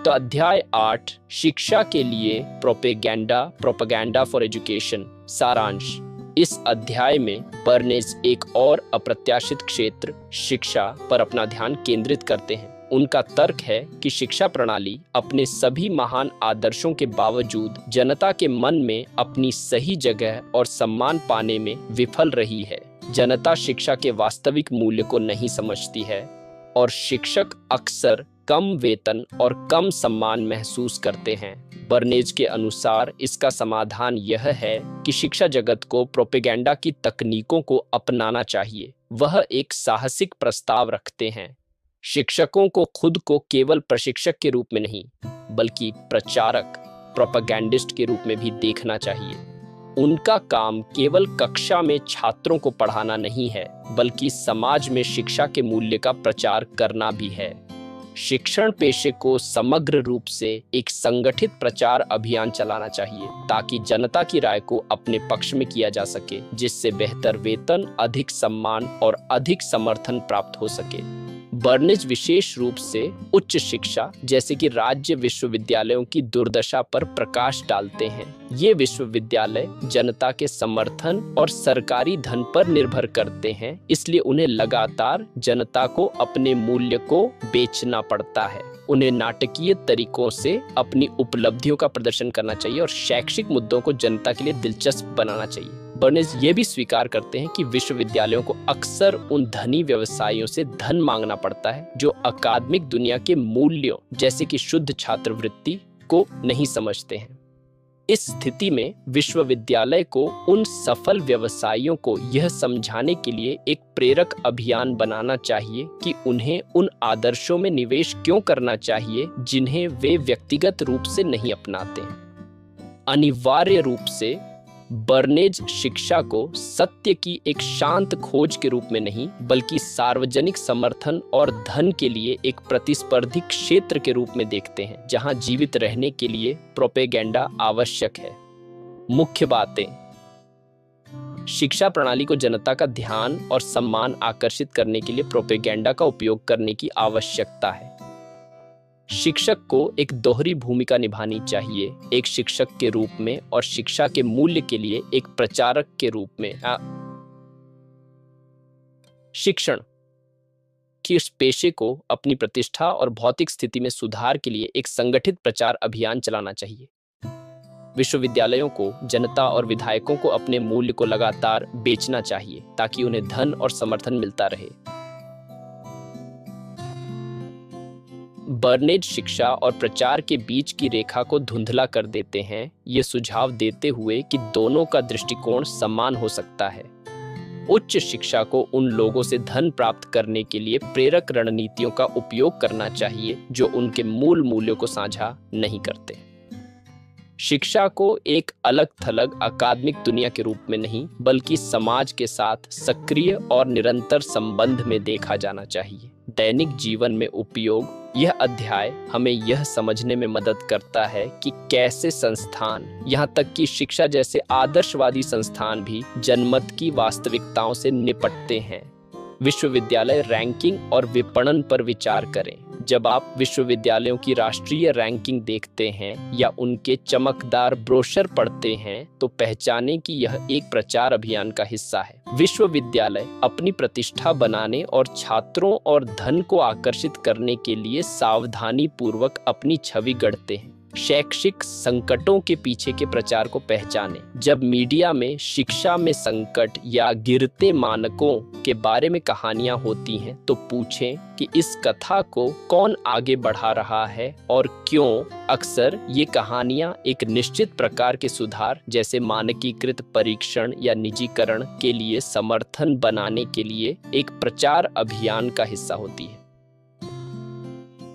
तो अध्याय 8, शिक्षा के लिए प्रोपेगेंडा फॉर एजुकेशन, सारांश। इस अध्याय में बर्नेज एक और अप्रत्याशित क्षेत्र, शिक्षा, पर अपना ध्यान केंद्रित करते हैं। उनका तर्क है कि शिक्षा प्रणाली अपने सभी महान आदर्शों के बावजूद जनता के मन में अपनी सही जगह और सम्मान पाने में विफल रही है। जनता शिक्षा के वास्तविक मूल्य को नहीं समझती है और शिक्षक अक्सर कम वेतन और कम सम्मान महसूस करते हैं। बर्नेज के अनुसार इसका समाधान यह है कि शिक्षा जगत को प्रोपेगेंडा की तकनीकों को अपनाना चाहिए। वह एक साहसिक प्रस्ताव रखते हैं। शिक्षकों को खुद को केवल प्रशिक्षक के रूप में नहीं, बल्कि प्रचारक, प्रोपेगेंडिस्ट के रूप में भी देखना चाहिए। उनका काम केवल कक्षा में छात्रों को पढ़ाना नहीं है, बल्कि समाज में शिक्षा के मूल्य का प्रचार करना भी है। शिक्षण पेशे को समग्र रूप से एक संगठित प्रचार अभियान चलाना चाहिए ताकि जनता की राय को अपने पक्ष में किया जा सके, जिससे बेहतर वेतन, अधिक सम्मान और अधिक समर्थन प्राप्त हो सके। बर्नेज विशेष रूप से उच्च शिक्षा जैसे कि राज्य विश्वविद्यालयों की दुर्दशा पर प्रकाश डालते हैं। ये विश्वविद्यालय जनता के समर्थन और सरकारी धन पर निर्भर करते हैं, इसलिए उन्हें लगातार जनता को अपने मूल्य को बेचना पड़ता है। उन्हें नाटकीय तरीकों से अपनी उपलब्धियों का प्रदर्शन करना चाहिए और शैक्षिक मुद्दों को जनता के लिए दिलचस्प बनाना चाहिए। बर्नेज ये भी स्वीकार करते हैं कि विश्वविद्यालयों को अक्सर उन धनी व्यवसायियों से धन मांगना पड़ता है जो अकादमिक दुनिया के मूल्यों जैसे कि शुद्ध छात्रवृत्ति को नहीं समझते हैं। इस स्थिति में विश्वविद्यालय को उन सफल व्यवसायियों को यह समझाने के लिए एक प्रेरक अभियान बनाना चाहिए कि उन्हें उन आदर्शों में निवेश क्यों करना चाहिए जिन्हें वे व्यक्तिगत रूप से नहीं अपनाते हैं। अनिवार्य रूप से बर्नेज शिक्षा को सत्य की एक शांत खोज के रूप में नहीं, बल्कि सार्वजनिक समर्थन और धन के लिए एक प्रतिस्पर्धी क्षेत्र के रूप में देखते हैं, जहां जीवित रहने के लिए प्रोपेगेंडा आवश्यक है। मुख्य बातें: शिक्षा प्रणाली को जनता का ध्यान और सम्मान आकर्षित करने के लिए प्रोपेगेंडा का उपयोग करने की आवश्यकता है। शिक्षक को एक दोहरी भूमिका निभानी चाहिए, एक शिक्षक के रूप में और शिक्षा के मूल्य के लिए एक प्रचारक के रूप में। शिक्षण के इस पेशे को अपनी प्रतिष्ठा और भौतिक स्थिति में सुधार के लिए एक संगठित प्रचार अभियान चलाना चाहिए। विश्वविद्यालयों को जनता और विधायकों को अपने मूल्य को लगातार बेचना चाहिए ताकि उन्हें धन और समर्थन मिलता रहे। बर्नेज शिक्षा और प्रचार के बीच की रेखा को धुंधला कर देते हैं, ये सुझाव देते हुए कि दोनों का दृष्टिकोण समान हो सकता है। उच्च शिक्षा को उन लोगों से धन प्राप्त करने के लिए प्रेरक रणनीतियों का उपयोग करना चाहिए जो उनके मूल मूल्यों को साझा नहीं करते। शिक्षा को एक अलग थलग अकादमिक दुनिया के रूप में नहीं, बल्कि समाज के साथ सक्रिय और निरंतर संबंध में देखा जाना चाहिए। दैनिक जीवन में उपयोग यह अध्याय हमें यह समझने में मदद करता है कि कैसे संस्थान, यहाँ तक कि शिक्षा जैसे आदर्शवादी संस्थान भी जनमत की वास्तविकताओं से निपटते हैं। विश्वविद्यालय रैंकिंग और विपणन पर विचार करें। जब आप विश्वविद्यालयों की राष्ट्रीय रैंकिंग देखते हैं या उनके चमकदार ब्रोशर पढ़ते हैं तो पहचानें कि यह एक प्रचार अभियान का हिस्सा है। विश्वविद्यालय अपनी प्रतिष्ठा बनाने और छात्रों और धन को आकर्षित करने के लिए सावधानी पूर्वक अपनी छवि गढ़ते हैं। शैक्षिक संकटों के पीछे के प्रचार को पहचानें। जब मीडिया में शिक्षा में संकट या गिरते मानकों के बारे में कहानियां होती हैं तो पूछें कि इस कथा को कौन आगे बढ़ा रहा है और क्यों। अक्सर ये कहानियां एक निश्चित प्रकार के सुधार जैसे मानकीकृत परीक्षण या निजीकरण के लिए समर्थन बनाने के लिए एक प्रचार अभियान का हिस्सा होती है।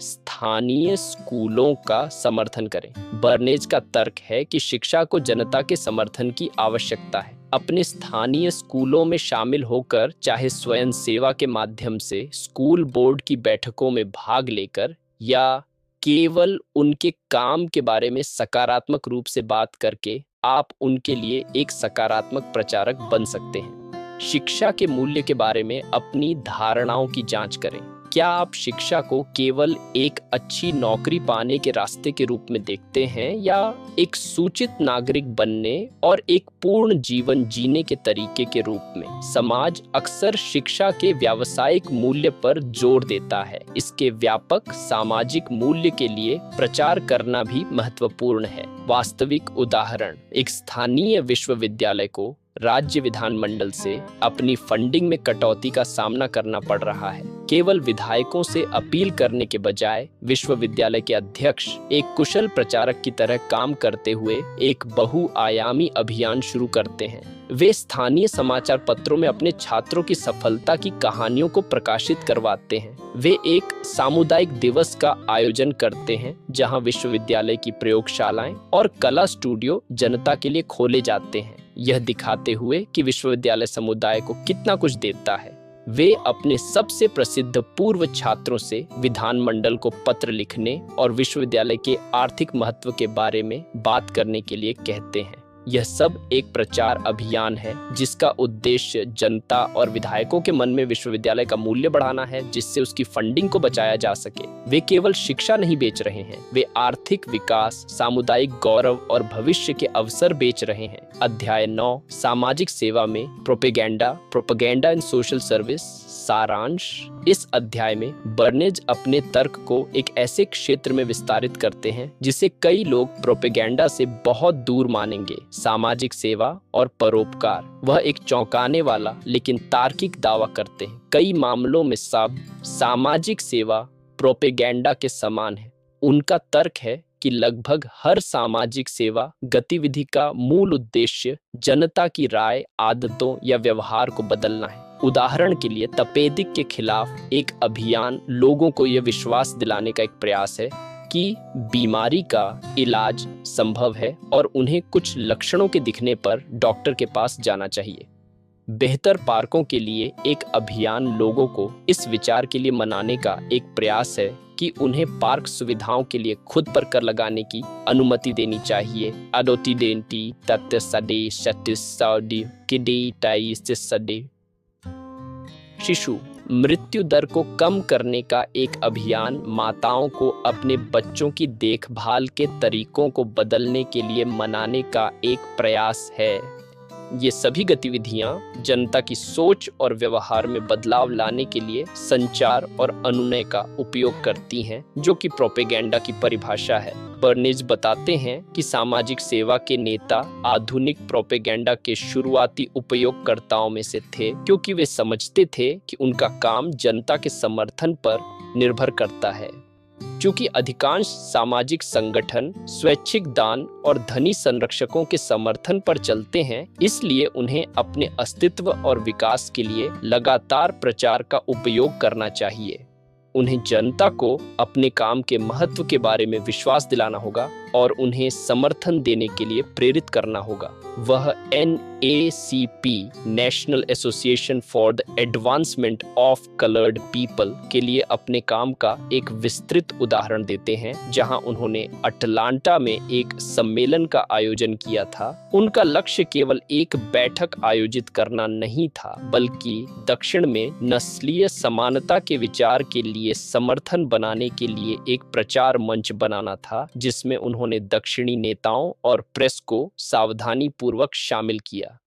स्थानीय स्कूलों का समर्थन करें। बर्नेज का तर्क है कि शिक्षा को जनता के समर्थन की आवश्यकता है। अपने स्थानीय स्कूलों में शामिल होकर, चाहे स्वयं सेवा के माध्यम से, स्कूल बोर्ड की बैठकों में भाग लेकर या केवल उनके काम के बारे में सकारात्मक रूप से बात करके, आप उनके लिए एक सकारात्मक प्रचारक बन सकते हैं। शिक्षा के मूल्य के बारे में अपनी धारणाओं की जांच करें। क्या आप शिक्षा को केवल एक अच्छी नौकरी पाने के रास्ते के रूप में देखते हैं या एक सूचित नागरिक बनने और एक पूर्ण जीवन जीने के तरीके के रूप में? समाज अक्सर शिक्षा के व्यावसायिक मूल्य पर जोर देता है। इसके व्यापक सामाजिक मूल्य के लिए प्रचार करना भी महत्वपूर्ण है। वास्तविक उदाहरण, एक स्थानीय विश्वविद्यालय को राज्य विधानमंडल से अपनी फंडिंग में कटौती का सामना करना पड़ रहा है। केवल विधायकों से अपील करने के बजाय विश्वविद्यालय के अध्यक्ष एक कुशल प्रचारक की तरह काम करते हुए एक बहुआयामी अभियान शुरू करते हैं। वे स्थानीय समाचार पत्रों में अपने छात्रों की सफलता की कहानियों को प्रकाशित करवाते हैं। वे एक सामुदायिक दिवस का आयोजन करते हैं जहां विश्वविद्यालय की प्रयोगशालाएं और कला स्टूडियो जनता के लिए खोले जाते हैं, यह दिखाते हुए कि विश्वविद्यालय समुदाय को कितना कुछ देता है। वे अपने सबसे प्रसिद्ध पूर्व छात्रों से विधानमंडल को पत्र लिखने और विश्वविद्यालय के आर्थिक महत्व के बारे में बात करने के लिए कहते हैं। यह सब एक प्रचार अभियान है जिसका उद्देश्य जनता और विधायकों के मन में विश्वविद्यालय का मूल्य बढ़ाना है, जिससे उसकी फंडिंग को बचाया जा सके। वे केवल शिक्षा नहीं बेच रहे हैं, वे आर्थिक विकास, सामुदायिक गौरव और भविष्य के अवसर बेच रहे हैं। अध्याय 9, सामाजिक सेवा में प्रोपेगेंडा इन सोशल सर्विस। सारांश, इस अध्याय में बर्नेज अपने तर्क को एक ऐसे क्षेत्र में विस्तारित करते हैं जिसे कई लोग प्रोपेगेंडा से बहुत दूर मानेंगे, सामाजिक सेवा और परोपकार। वह एक चौंकाने वाला लेकिन तार्किक दावा करते हैं। कई मामलों में सामाजिक सेवा प्रोपेगेंडा के समान है। उनका तर्क है कि लगभग हर सामाजिक सेवा गतिविधि का मूल उद्देश्य जनता की राय, आदतों या व्यवहार को बदलना है। उदाहरण के लिए, तपेदिक के खिलाफ एक अभियान लोगों को यह विश्वास दिलाने का एक प्रयास है कि बीमारी का इलाज संभव है और उन्हें कुछ लक्षणों के दिखने पर डॉक्टर के पास जाना चाहिए। बेहतर पार्कों के लिए एक अभियान लोगों को इस विचार के लिए मनाने का एक प्रयास है कि उन्हें पार्क सुविधाओं के लिए खुद पर कर लगाने की अनुमति देनी चाहिए। अडोटिडेंटी तत्व सडे सटिसाउडी किडी टाई सडे। शिशु मृत्यु दर को कम करने का एक अभियान माताओं को अपने बच्चों की देखभाल के तरीकों को बदलने के लिए मनाने का एक प्रयास है। ये सभी गतिविधियां जनता की सोच और व्यवहार में बदलाव लाने के लिए संचार और अनुनय का उपयोग करती हैं, जो कि प्रोपेगेंडा की परिभाषा है। बर्नेज बताते हैं कि सामाजिक सेवा के नेता आधुनिक प्रोपेगेंडा के शुरुआती उपयोगकर्ताओं में से थे, क्योंकि वे समझते थे कि उनका काम जनता के समर्थन पर निर्भर करता है। चूंकि अधिकांश सामाजिक संगठन स्वैच्छिक दान और धनी संरक्षकों के समर्थन पर चलते हैं, इसलिए उन्हें अपने अस्तित्व और विकास के लिए लगातार प्रचार का उपयोग करना चाहिए। उन्हें जनता को अपने काम के महत्व के बारे में विश्वास दिलाना होगा और उन्हें समर्थन देने के लिए प्रेरित करना होगा। वह NACP national association for the advancement of coloured people के लिए अपने काम का एक विस्तृत उदाहरण देते हैं, जहां उन्होंने अटलांटा में एक सम्मेलन का आयोजन किया था। उनका लक्ष्य केवल एक बैठक आयोजित करना नहीं था, बल्कि दक्षिण में नस्लीय समानता के विचार के लिए समर्थन बनाने के लिए एक प्रचार मंच बनाना था, जिसमें उन्होंने दक्षिणी नेताओं और प्रेस को सावधानी पूर्वक शामिल किया।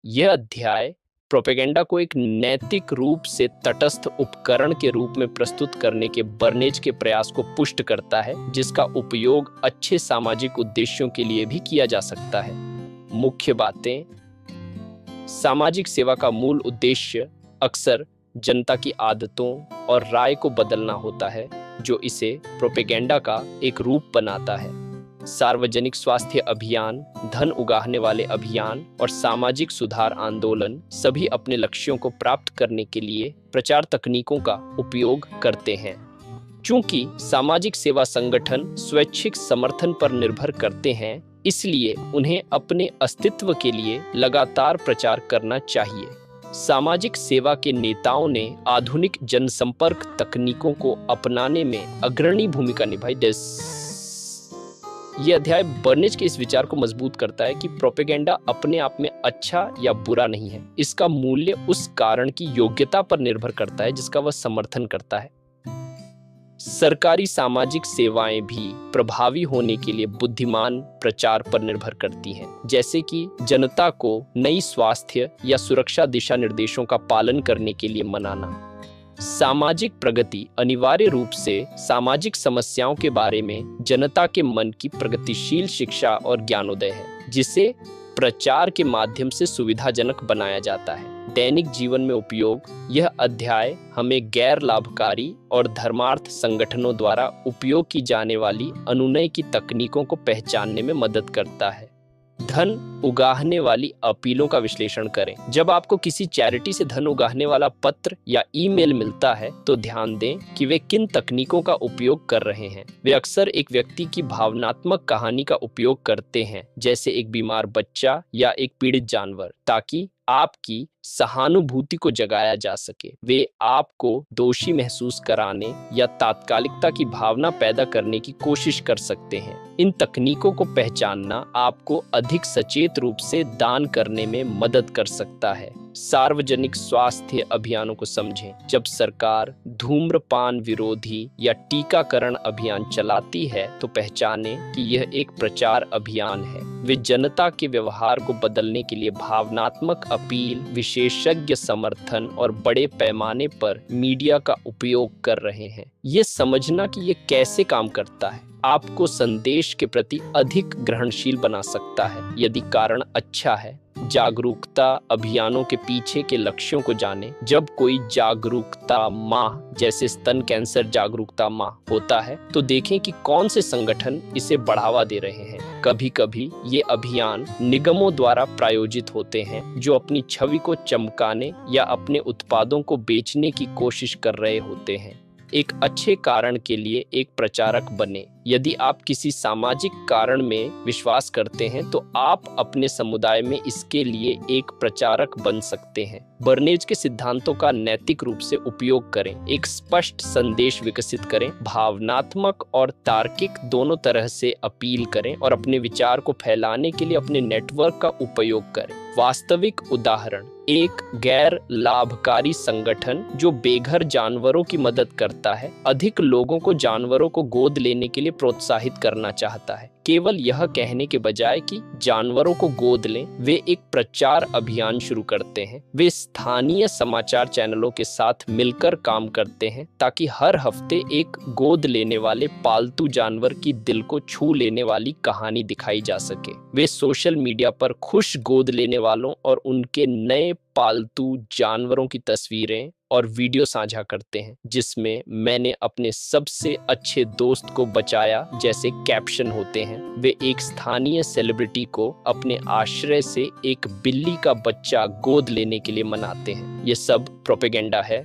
यह अध्याय प्रोपेगेंडा को एक नैतिक रूप से तटस्थ उपकरण के रूप में प्रस्तुत करने के बर्नेज के प्रयास को पुष्ट करता है, जिसका उपयोग अच्छे सामाजिक उद्देश्यों के लिए भी किया जा सकता है। मुख्य बातें: सामाजिक सेवा का मूल उद्देश्य अक्सर जनता की आदतों और राय को बदलना होता है, जो इसे प्रोपेगेंडा का एक रूप बनाता है। सार्वजनिक स्वास्थ्य अभियान, धन उगाहने वाले अभियान और सामाजिक सुधार आंदोलन सभी अपने लक्ष्यों को प्राप्त करने के लिए प्रचार तकनीकों का उपयोग करते हैं। चूंकि सामाजिक सेवा संगठन स्वैच्छिक समर्थन पर निर्भर करते हैं, इसलिए उन्हें अपने अस्तित्व के लिए लगातार प्रचार करना चाहिए। सामाजिक सेवा के नेताओं ने आधुनिक जनसंपर्क तकनीकों को अपनाने में अग्रणी भूमिका निभाई। यह अध्याय बर्नेज के इस विचार को मजबूत करता है कि प्रोपेगेंडा अपने आप में अच्छा या बुरा नहीं है। इसका मूल्य उस कारण की योग्यता पर निर्भर करता है जिसका वह समर्थन करता है। सरकारी सामाजिक सेवाएं भी प्रभावी होने के लिए बुद्धिमान प्रचार पर निर्भर करती हैं, जैसे कि जनता को नई स्वास्थ्य या सुरक्षा दिशा निर्देशों का पालन करने के लिए मनाना। सामाजिक प्रगति अनिवार्य रूप से सामाजिक समस्याओं के बारे में जनता के मन की प्रगतिशील शिक्षा और ज्ञानोदय है, जिसे प्रचार के माध्यम से सुविधाजनक बनाया जाता है। दैनिक जीवन में उपयोग: यह अध्याय हमें गैर लाभकारी और धर्मार्थ संगठनों द्वारा उपयोग की जाने वाली अनुनय की तकनीकों को पहचानने में मदद करता है। धन उगाहने वाली अपीलों का विश्लेषण करें। जब आपको किसी चैरिटी से धन उगाहने वाला पत्र या ईमेल मिलता है, तो ध्यान दें कि वे किन तकनीकों का उपयोग कर रहे हैं। वे अक्सर एक व्यक्ति की भावनात्मक कहानी का उपयोग करते हैं, जैसे एक बीमार बच्चा या एक पीड़ित जानवर, ताकि आपकी सहानुभूति को जगाया जा सके। वे आपको दोषी महसूस कराने या तात्कालिकता की भावना पैदा करने की कोशिश कर सकते हैं। इन तकनीकों को पहचानना आपको अधिक सचेत रूप से दान करने में मदद कर सकता है। सार्वजनिक स्वास्थ्य अभियानों को समझें। जब सरकार धूम्रपान विरोधी या टीकाकरण अभियान चलाती है, तो पहचानें कि यह एक प्रचार अभियान है। वे जनता के व्यवहार को बदलने के लिए भावनात्मक अपील, विशेषज्ञ समर्थन और बड़े पैमाने पर मीडिया का उपयोग कर रहे हैं। ये समझना कि ये कैसे काम करता है आपको संदेश के प्रति अधिक ग्रहणशील बना सकता है। यदि कारण अच्छा है, जागरूकता अभियानों के पीछे के लक्ष्यों को जानें। जब कोई जागरूकता माह जैसे स्तन कैंसर जागरूकता माह होता है, तो देखें कि कौन से संगठन इसे बढ़ावा दे रहे हैं। कभी कभी ये अभियान निगमों द्वारा प्रायोजित होते हैं, जो अपनी छवि को चमकाने या अपने उत्पादों को बेचने की कोशिश कर रहे होते हैं। एक अच्छे कारण के लिए एक प्रचारक बने। यदि आप किसी सामाजिक कारण में विश्वास करते हैं, तो आप अपने समुदाय में इसके लिए एक प्रचारक बन सकते हैं। बर्नेज के सिद्धांतों का नैतिक रूप से उपयोग करें। एक स्पष्ट संदेश विकसित करें। भावनात्मक और तार्किक दोनों तरह से अपील करें और अपने विचार को फैलाने के लिए अपने नेटवर्क का उपयोग करें। वास्तविक उदाहरण: एक गैर लाभकारी संगठन जो बेघर जानवरों की मदद करता है, अधिक लोगों को जानवरों को गोद लेने के लिए प्रोत्साहित करना चाहता है। केवल यह कहने के बजाय कि जानवरों को गोद लें, वे एक प्रचार अभियान शुरू करते हैं। वे स्थानीय समाचार चैनलों के साथ मिलकर काम करते हैं, ताकि हर हफ्ते एक गोद लेने वाले पालतू जानवर की दिल को छू लेने वाली कहानी दिखाई जा सके। वे सोशल मीडिया पर खुश गोद लेने वालों और उनके नए पालतू जानवरों की तस्वीरें और वीडियो साझा करते हैं, जिसमें मैंने अपने सबसे अच्छे दोस्त को बचाया जैसे कैप्शन होते हैं। वे एक स्थानीय सेलिब्रिटी को अपने आश्रय से एक बिल्ली का बच्चा गोद लेने के लिए मनाते हैं। ये सब प्रोपेगेंडा है।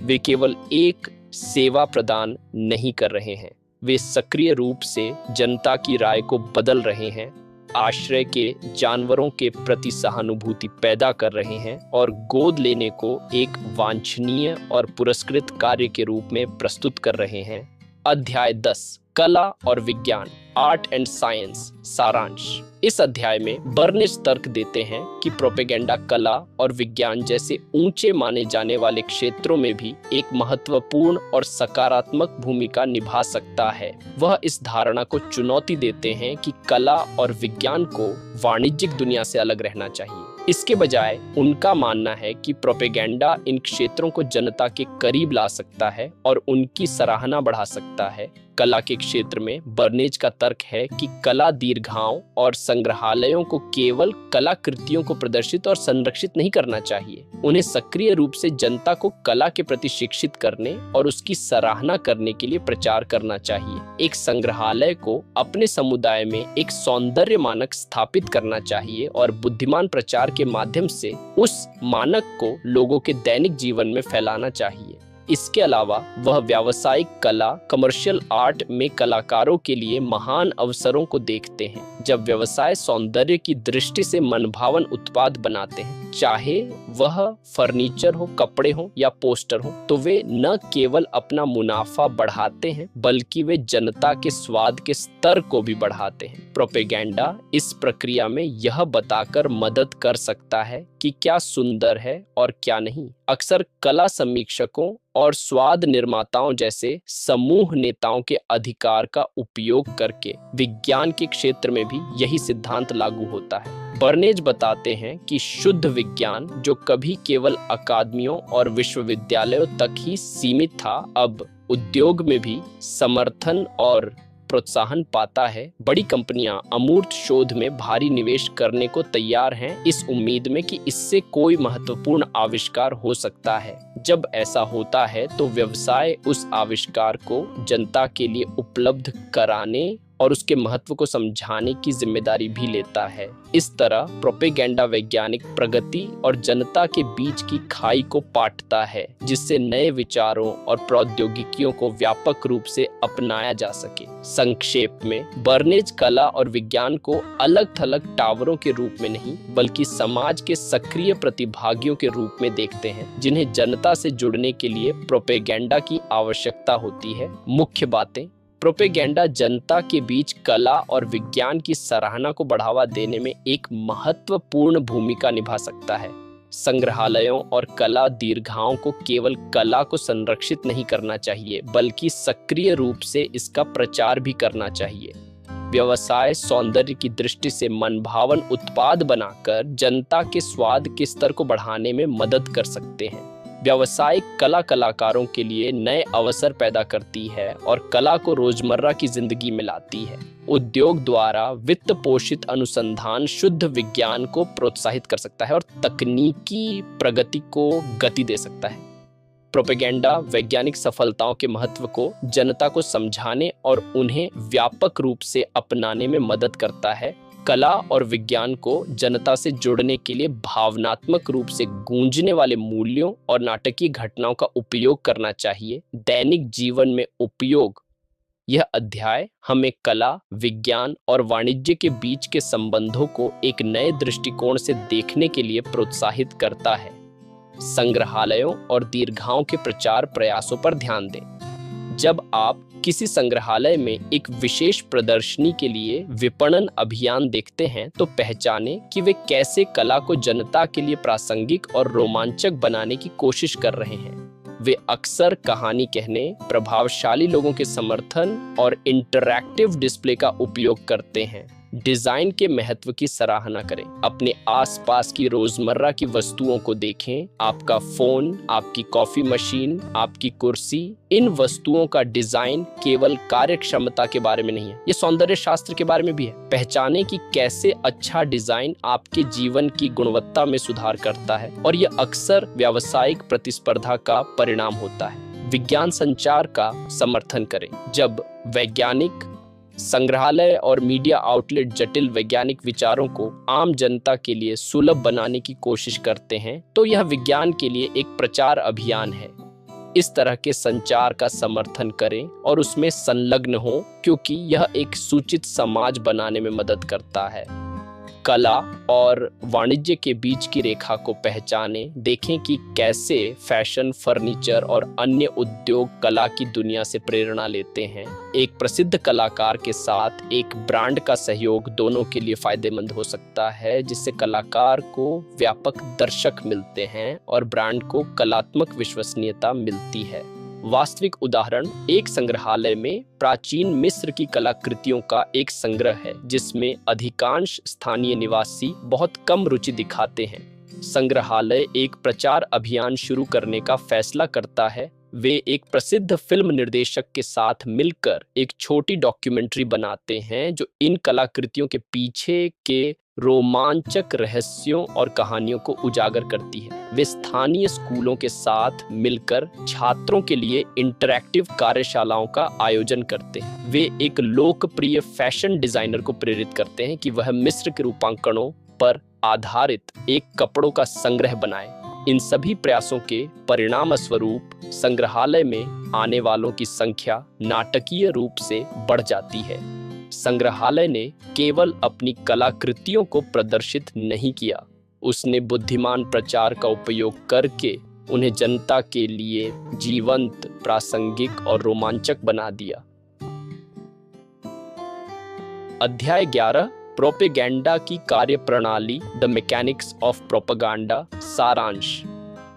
वे केवल एक सेवा प्रदान नहीं कर रहे हैं, वे सक्रिय रूप से जनता की राय को बदल रहे हैं, आश्रय के जानवरों के प्रति सहानुभूति पैदा कर रहे हैं और गोद लेने को एक वांछनीय और पुरस्कृत कार्य के रूप में प्रस्तुत कर रहे हैं। अध्याय 10 कला और विज्ञान, आर्ट एंड साइंस, सारांश। इस अध्याय में बर्नेज तर्क देते हैं कि प्रोपेगेंडा कला और विज्ञान जैसे ऊंचे माने जाने वाले क्षेत्रों में भी एक महत्वपूर्ण और सकारात्मक भूमिका निभा सकता है। वह इस धारणा को चुनौती देते हैं कि कला और विज्ञान को वाणिज्यिक दुनिया से अलग रहना चाहिए। इसके बजाय उनका मानना है कि प्रोपेगेंडा इन क्षेत्रों को जनता के करीब ला सकता है और उनकी सराहना बढ़ा सकता है। कला के क्षेत्र में बर्नेज का तर्क है कि कला दीर्घाओं और संग्रहालयों को केवल कलाकृतियों को प्रदर्शित और संरक्षित नहीं करना चाहिए, उन्हें सक्रिय रूप से जनता को कला के प्रति शिक्षित करने और उसकी सराहना करने के लिए प्रचार करना चाहिए। एक संग्रहालय को अपने समुदाय में एक सौंदर्य मानक स्थापित करना चाहिए और बुद्धिमान प्रचार के माध्यम से उस मानक को लोगों के दैनिक जीवन में फैलाना चाहिए। इसके अलावा वह व्यावसायिक कला, कमर्शियल आर्ट में कलाकारों के लिए महान अवसरों को देखते हैं। जब व्यवसाय सौंदर्य की दृष्टि से मनभावन उत्पाद बनाते हैं, चाहे वह फर्नीचर हो, कपड़े हो या पोस्टर हो, तो वे न केवल अपना मुनाफा बढ़ाते हैं बल्कि वे जनता के स्वाद के स्तर को भी बढ़ाते हैं। प्रोपेगेंडा इस प्रक्रिया में यह बताकर मदद कर सकता है कि क्या सुंदर है और क्या नहीं। अक्सर कला समीक्षकों और स्वाद निर्माताओं जैसे समूह नेताओं के अधिकार का उपयोग करके विज्ञान के क्षेत्र में भी यही सिद्धांत लागू होता है। बर्नेज बताते हैं कि शुद्ध विज्ञान, जो कभी केवल अकादमियों और विश्वविद्यालयों तक ही सीमित था, अब उद्योग में भी समर्थन और प्रोत्साहन पाता है। बड़ी कंपनियां अमूर्त शोध में भारी निवेश करने को तैयार हैं, इस उम्मीद में कि इससे कोई महत्वपूर्ण आविष्कार हो सकता है। जब ऐसा होता है तो व्यवसाय उस आविष्कार को जनता के लिए उपलब्ध कराने और उसके महत्व को समझाने की जिम्मेदारी भी लेता है। इस तरह प्रोपेगेंडा वैज्ञानिक प्रगति और जनता के बीच की खाई को पाटता है, जिससे नए विचारों और प्रौद्योगिकियों को व्यापक रूप से अपनाया जा सके। संक्षेप में, बर्नेज कला और विज्ञान को अलग-थलग टावरों के रूप में नहीं बल्कि समाज के सक्रिय प्रतिभागियों के रूप में देखते हैं, जिन्हें जनता से जुड़ने के लिए प्रोपेगेंडा की आवश्यकता होती है। मुख्य बातें: प्रोपेगेंडा जनता के बीच कला और विज्ञान की सराहना को बढ़ावा देने में एक महत्वपूर्ण भूमिका निभा सकता है। संग्रहालयों और कला दीर्घाओं को केवल कला को संरक्षित नहीं करना चाहिए बल्कि सक्रिय रूप से इसका प्रचार भी करना चाहिए। व्यवसाय सौंदर्य की दृष्टि से मनभावन उत्पाद बनाकर जनता के स्वाद के स्तर को बढ़ाने में मदद कर सकते हैं। व्यावसायिक कला कलाकारों के लिए नए अवसर पैदा करती है और कला को रोजमर्रा की जिंदगी में लाती है। उद्योग द्वारा वित्त पोषित अनुसंधान शुद्ध विज्ञान को प्रोत्साहित कर सकता है और तकनीकी प्रगति को गति दे सकता है। प्रोपेगेंडा वैज्ञानिक सफलताओं के महत्व को जनता को समझाने और उन्हें व्यापक रूप से अपनाने में मदद करता है। कला और विज्ञान को जनता से जुड़ने के लिए भावनात्मक रूप से गूंजने वाले मूल्यों और नाटकीय घटनाओं का उपयोग करना चाहिए। दैनिक जीवन में उपयोग। यह अध्याय हमें कला, विज्ञान और वाणिज्य के बीच के संबंधों को एक नए दृष्टिकोण से देखने के लिए प्रोत्साहित करता है। संग्रहालयों और दीर्घाओं के प्रचार प्रयासों पर ध्यान दें। जब आप किसी संग्रहालय में एक विशेष प्रदर्शनी के लिए विपणन अभियान देखते हैं तो पहचानें कि वे कैसे कला को जनता के लिए प्रासंगिक और रोमांचक बनाने की कोशिश कर रहे हैं। वे अक्सर कहानी कहने, प्रभावशाली लोगों के समर्थन और इंटरैक्टिव डिस्प्ले का उपयोग करते हैं। डिजाइन के महत्व की सराहना करें। अपने आसपास की रोजमर्रा की वस्तुओं को देखें। आपका फोन, आपकी कॉफी मशीन, आपकी कुर्सी, इन वस्तुओं का डिजाइन केवल कार्यक्षमता के बारे में नहीं है, ये सौंदर्य शास्त्र के बारे में भी है। पहचानें कि कैसे अच्छा डिजाइन आपके जीवन की गुणवत्ता में सुधार करता है और यह अक्सर व्यावसायिक प्रतिस्पर्धा का परिणाम होता है। विज्ञान संचार का समर्थन करें। जब वैज्ञानिक, संग्रहालय और मीडिया आउटलेट जटिल वैज्ञानिक विचारों को आम जनता के लिए सुलभ बनाने की कोशिश करते हैं तो यह विज्ञान के लिए एक प्रचार अभियान है। इस तरह के संचार का समर्थन करें और उसमें संलग्न हो, क्योंकि यह एक सूचित समाज बनाने में मदद करता है। कला और वाणिज्य के बीच की रेखा को पहचानें। देखें कि कैसे फैशन, फर्नीचर और अन्य उद्योग कला की दुनिया से प्रेरणा लेते हैं। एक प्रसिद्ध कलाकार के साथ एक ब्रांड का सहयोग दोनों के लिए फायदेमंद हो सकता है, जिससे कलाकार को व्यापक दर्शक मिलते हैं और ब्रांड को कलात्मक विश्वसनीयता मिलती है। वास्तविक उदाहरण एक संग्रहालय में प्राचीन मिस्र की कलाकृतियों का एक संग्रह है, जिसमें अधिकांश स्थानीय निवासी बहुत कम रुचि दिखाते हैं। संग्रहालय एक प्रचार अभियान शुरू करने का फैसला करता है। वे एक प्रसिद्ध फिल्म निर्देशक के साथ मिलकर एक छोटी डॉक्यूमेंट्री बनाते हैं जो इन कलाकृतियों के पीछे के रोमांचक रहस्यों और कहानियों को उजागर करती है। वे स्थानीय स्कूलों के साथ मिलकर छात्रों के लिए इंटरैक्टिव कार्यशालाओं का आयोजन करते हैं। वे एक लोकप्रिय फैशन डिजाइनर को प्रेरित करते हैं कि वह मिस्र के रूपांकनों पर आधारित एक कपड़ों का संग्रह बनाए। इन सभी प्रयासों के परिणाम स्वरूप संग्रहालय में आने वालों की संख्या नाटकीय रूप से बढ़ जाती है। संग्रहालय ने केवल अपनी कलाकृतियों को प्रदर्शित नहीं किया, उसने बुद्धिमान प्रचार का उपयोग करके उन्हें जनता के लिए जीवंत, प्रासंगिक और रोमांचक बना दिया। अध्याय 11, प्रोपेगेंडा की कार्यप्रणाली, द मैकेनिक्स ऑफ प्रोपेगेंडा। सारांश।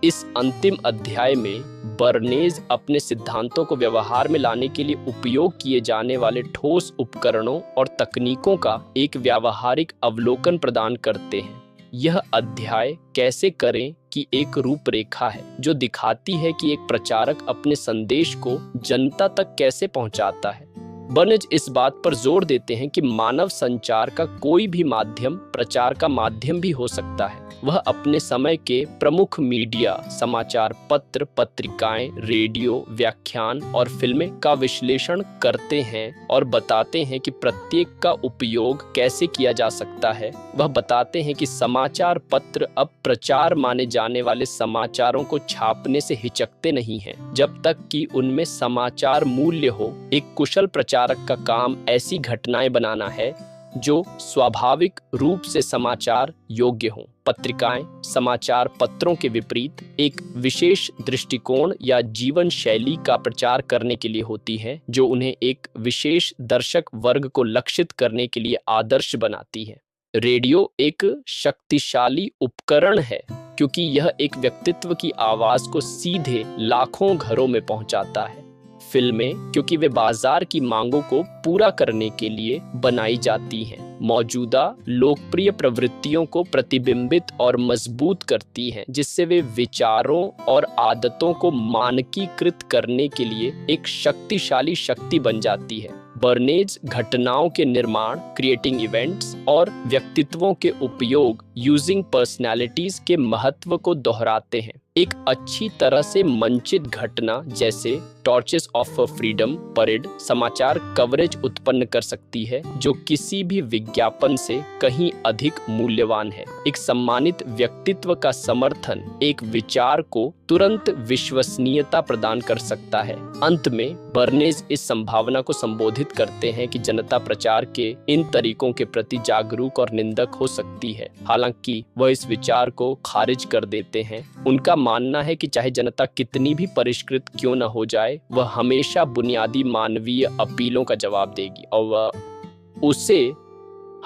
इस अंतिम अध्याय में बर्नेज अपने सिद्धांतों को व्यवहार में लाने के लिए उपयोग किए जाने वाले ठोस उपकरणों और तकनीकों का एक व्यावहारिक अवलोकन प्रदान करते हैं। यह अध्याय कैसे करें कि एक रूपरेखा है जो दिखाती है कि एक प्रचारक अपने संदेश को जनता तक कैसे पहुंचाता है। बर्नेज इस बात पर जोर देते हैं कि मानव संचार का कोई भी माध्यम प्रचार का माध्यम भी हो सकता है। वह अपने समय के प्रमुख मीडिया, समाचार पत्र, पत्रिकाएं, रेडियो, व्याख्यान और फिल्में का विश्लेषण करते हैं और बताते हैं कि प्रत्येक का उपयोग कैसे किया जा सकता है। वह बताते हैं कि समाचार पत्र अब प्रचार माने जाने वाले समाचारों को छापने से हिचकते नहीं हैं, जब तक कि उनमें समाचार मूल्य हो। एक कुशल प्रचारक का काम ऐसी घटनाएं बनाना है जो स्वाभाविक रूप से समाचार योग्य हों। पत्रिकाएं समाचार पत्रों के विपरीत एक विशेष दृष्टिकोण या जीवन शैली का प्रचार करने के लिए होती है, जो उन्हें एक विशेष दर्शक वर्ग को लक्षित करने के लिए आदर्श बनाती है। रेडियो एक शक्तिशाली उपकरण है क्योंकि यह एक व्यक्तित्व की आवाज को सीधे लाखों घरों में पहुंचाता है। फिल्में क्योंकि वे बाजार की मांगों को पूरा करने के लिए बनाई जाती हैं, मौजूदा लोकप्रिय प्रवृत्तियों को प्रतिबिंबित और मजबूत करती हैं, जिससे वे विचारों और आदतों को मानकीकृत करने के लिए एक शक्तिशाली शक्ति बन जाती है। बर्नेज घटनाओं के निर्माण, क्रिएटिंग इवेंट्स और व्यक्तित्वों के उपयोग, यूजिंग पर्सनैलिटीज के महत्व को दोहराते हैं। एक अच्छी तरह से मंचित घटना जैसे टॉर्चेस ऑफ फ्रीडम परेड समाचार कवरेज उत्पन्न कर सकती है, जो किसी भी विज्ञापन से कहीं अधिक मूल्यवान है। एक सम्मानित व्यक्तित्व का समर्थन एक विचार को तुरंत विश्वसनीयता प्रदान कर सकता है। अंत में बर्नेज इस संभावना को संबोधित करते हैं कि जनता प्रचार के इन तरीकों के प्रति जागरूक और निंदक हो सकती है। हालांकि वह इस विचार को खारिज कर देते हैं। उनका मानना है कि चाहे जनता कितनी भी परिष्कृत क्यों न हो जाए, वह हमेशा बुनियादी मानवीय अपीलों का जवाब देगी और वह उसे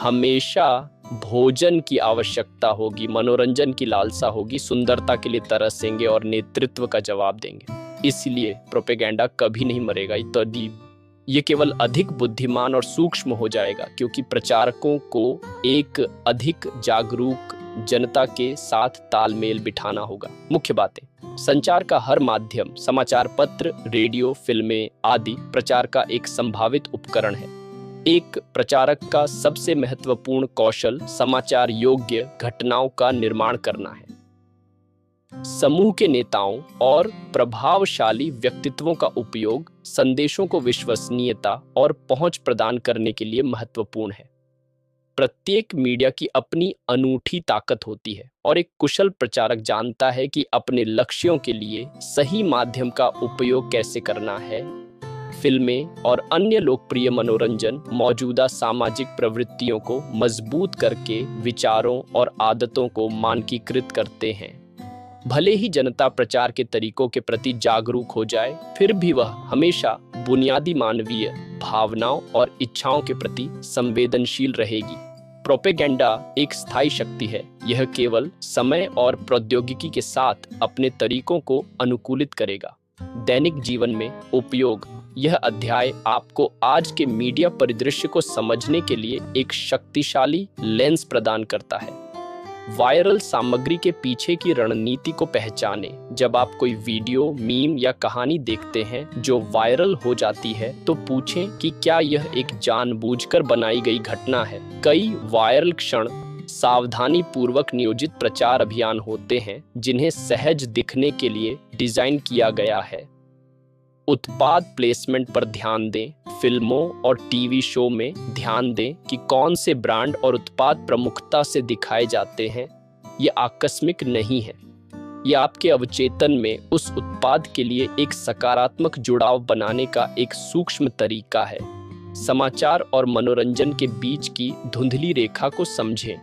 हमेशा भोजन की आवश्यकता होगी, मनोरंजन की लालसा होगी, सुंदरता के लिए तरसेंगे और नेतृत्व का जवाब देंगे। इसलिए प्रोपेगेंडा कभी नहीं मरेगा, तो ये केवल अधिक बुद्धिमान और सूक्ष्म हो जाएगा, क्योंकि प्रचारकों को एक अधिक जागरूक जनता के साथ तालमेल बिठाना होगा। मुख्य बातें: संचार का हर माध्यम, समाचार पत्र, रेडियो, फिल्में आदि प्रचार का एक संभावित उपकरण है। एक प्रचारक का सबसे महत्वपूर्ण कौशल समाचार योग्य घटनाओं का निर्माण करना है। समूह के नेताओं और प्रभावशाली व्यक्तित्वों का उपयोग संदेशों को विश्वसनीयता और पहुंच प्रदान करने के लिए महत्वपूर्ण है। प्रत्येक मीडिया की अपनी अनूठी ताकत होती है और एक कुशल प्रचारक जानता है कि अपने लक्ष्यों के लिए सही माध्यम का उपयोग कैसे करना है। फिल्में और अन्य लोकप्रिय मनोरंजन मौजूदा सामाजिक प्रवृत्तियों को मजबूत करके विचारों और आदतों को मानकीकृत करते हैं। भले ही जनता प्रचार के तरीकों के प्रति जागरूक हो जाए, फिर भी वह हमेशा बुनियादी मानवीय भावनाओं और इच्छाओं के प्रति संवेदनशील रहेगी। प्रोपेगेंडा एक स्थायी शक्ति है। यह केवल समय और प्रौद्योगिकी के साथ अपने तरीकों को अनुकूलित करेगा। दैनिक जीवन में उपयोग। यह अध्याय आपको आज के मीडिया परिदृश्य को समझने के लिए एक शक्तिशाली लेंस प्रदान करता है। वायरल सामग्री के पीछे की रणनीति को पहचानें। जब आप कोई वीडियो, मीम या कहानी देखते हैं जो वायरल हो जाती है, तो पूछें कि क्या यह एक जानबूझकर बनाई गई घटना है। कई वायरल क्षण सावधानी पूर्वक नियोजित प्रचार अभियान होते हैं जिन्हें सहज दिखने के लिए डिजाइन किया गया है। उत्पाद प्लेसमेंट पर ध्यान दें। फिल्मों और टीवी शो में ध्यान दें कि कौन से ब्रांड और उत्पाद प्रमुखता से दिखाए जाते हैं। ये आकस्मिक नहीं है। ये आपके अवचेतन में उस उत्पाद के लिए एक सकारात्मक जुड़ाव बनाने का एक सूक्ष्म तरीका है। समाचार और मनोरंजन के बीच की धुंधली रेखा को समझें।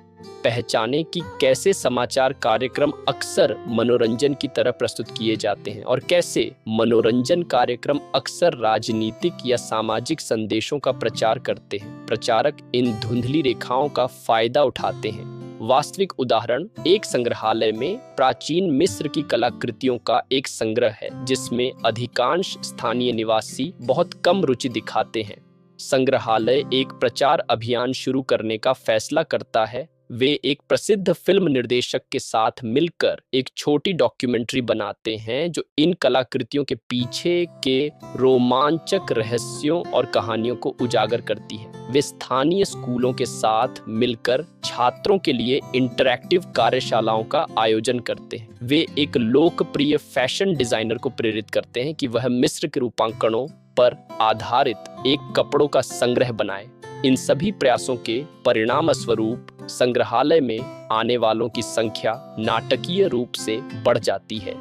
पहचानें कि कैसे समाचार कार्यक्रम अक्सर मनोरंजन की तरह प्रस्तुत किए जाते हैं और कैसे मनोरंजन कार्यक्रम अक्सर राजनीतिक या सामाजिक संदेशों का प्रचार करते हैं। प्रचारक इन धुंधली रेखाओं का फायदा उठाते हैं। वास्तविक उदाहरण एक संग्रहालय में प्राचीन मिस्र की कलाकृतियों का एक संग्रह है जिसमें अधिकांश स्थानीय निवासी बहुत कम रुचि दिखाते हैं। संग्रहालय एक प्रचार अभियान शुरू करने का फैसला करता है। वे एक प्रसिद्ध फिल्म निर्देशक के साथ मिलकर एक छोटी डॉक्यूमेंट्री बनाते हैं जो इन कलाकृतियों के पीछे के रोमांचक रहस्यों और कहानियों को उजागर करती है। वे स्थानीय स्कूलों के साथ मिलकर छात्रों के लिए इंटरैक्टिव कार्यशालाओं का आयोजन करते हैं। वे एक लोकप्रिय फैशन डिजाइनर को प्रेरित करते हैं कि वह मिस्र के रूपांकनों पर आधारित एक कपड़ों का संग्रह बनाए। इन सभी प्रयासों के परिणाम स्वरूप संग्रहालय में आने वालों की संख्या नाटकीय रूप से बढ़ जाती है।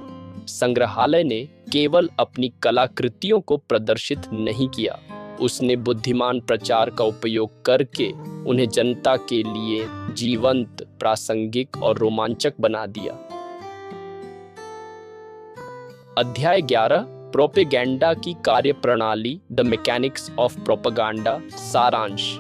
संग्रहालय ने केवल अपनी कलाकृतियों को प्रदर्शित नहीं किया, उसने बुद्धिमान प्रचार का उपयोग करके उन्हें जनता के लिए जीवंत, प्रासंगिक और रोमांचक बना दिया। अध्याय 11, प्रोपेगेंडा की कार्यप्रणाली, द मैकेनिक्स ऑफ प्रोपेगेंडा। सारांश।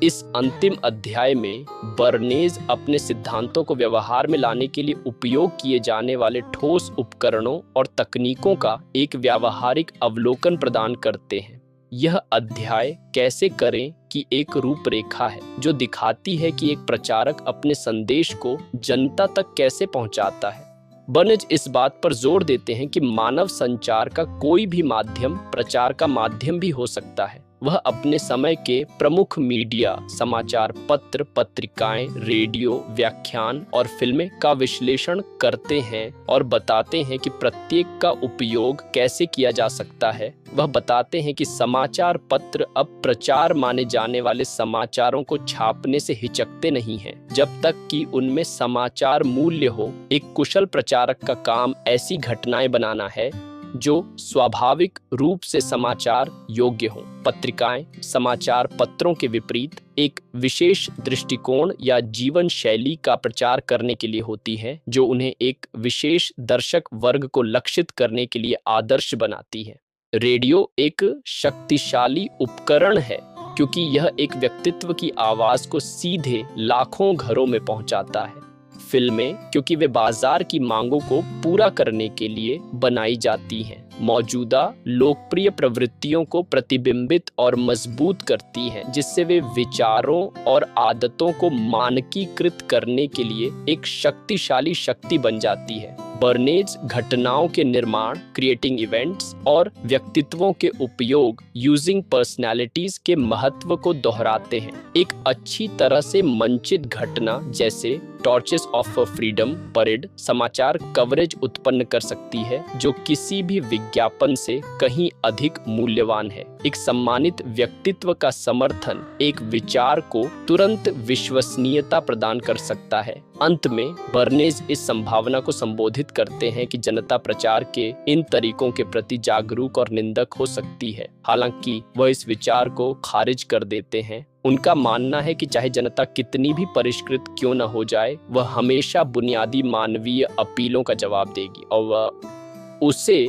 इस अंतिम अध्याय में बर्नेज अपने सिद्धांतों को व्यवहार में लाने के लिए उपयोग किए जाने वाले ठोस उपकरणों और तकनीकों का एक व्यावहारिक अवलोकन प्रदान करते हैं। यह अध्याय कैसे करें कि एक रूपरेखा है जो दिखाती है कि एक प्रचारक अपने संदेश को जनता तक कैसे पहुंचाता है। बर्नेज इस बात पर जोर देते हैं कि मानव संचार का कोई भी माध्यम प्रचार का माध्यम भी हो सकता है। वह अपने समय के प्रमुख मीडिया, समाचार पत्र, पत्रिकाएं, रेडियो, व्याख्यान और फिल्में का विश्लेषण करते हैं और बताते हैं कि प्रत्येक का उपयोग कैसे किया जा सकता है। वह बताते हैं कि समाचार पत्र अब प्रचार माने जाने वाले समाचारों को छापने से हिचकते नहीं हैं, जब तक कि उनमें समाचार मूल्य हो। एक कुशल प्रचारक का काम ऐसी घटनाएं बनाना है जो स्वाभाविक रूप से समाचार योग्य हो। पत्रिकाएं समाचार पत्रों के विपरीत एक विशेष दृष्टिकोण या जीवन शैली का प्रचार करने के लिए होती है जो उन्हें एक विशेष दर्शक वर्ग को लक्षित करने के लिए आदर्श बनाती है। रेडियो एक शक्तिशाली उपकरण है क्योंकि यह एक व्यक्तित्व की आवाज को सीधे लाखों घरों में पहुंचाता है। फिल्में क्योंकि वे बाजार की मांगों को पूरा करने के लिए बनाई जाती हैं, मौजूदा लोकप्रिय प्रवृत्तियों को प्रतिबिंबित और मजबूत करती हैं, जिससे वे विचारों और आदतों को मानकीकृत करने के लिए एक शक्तिशाली शक्ति बन जाती है। बर्नेज घटनाओं के निर्माण, क्रिएटिंग इवेंट्स और व्यक्तित्वों के उपयोग, यूजिंग पर्सनैलिटीज के महत्व को दोहराते हैं। एक अच्छी तरह से मंचित घटना जैसे टॉर्चेस ऑफ फ्रीडम परेड समाचार कवरेज उत्पन्न कर सकती है जो किसी भी विज्ञापन से कहीं अधिक मूल्यवान है। एक सम्मानित व्यक्तित्व का समर्थन एक विचार को तुरंत विश्वसनीयता प्रदान कर सकता है। अंत में बर्नेज इस संभावना को संबोधित करते हैं कि जनता प्रचार के इन तरीकों के प्रति जागरूक और निंदक हो सकती है, हालांकि वह इस विचार को खारिज कर देते हैं। उनका मानना है कि चाहे जनता कितनी भी परिष्कृत क्यों न हो जाए, वह हमेशा बुनियादी मानवीय अपीलों का जवाब देगी और वह उसे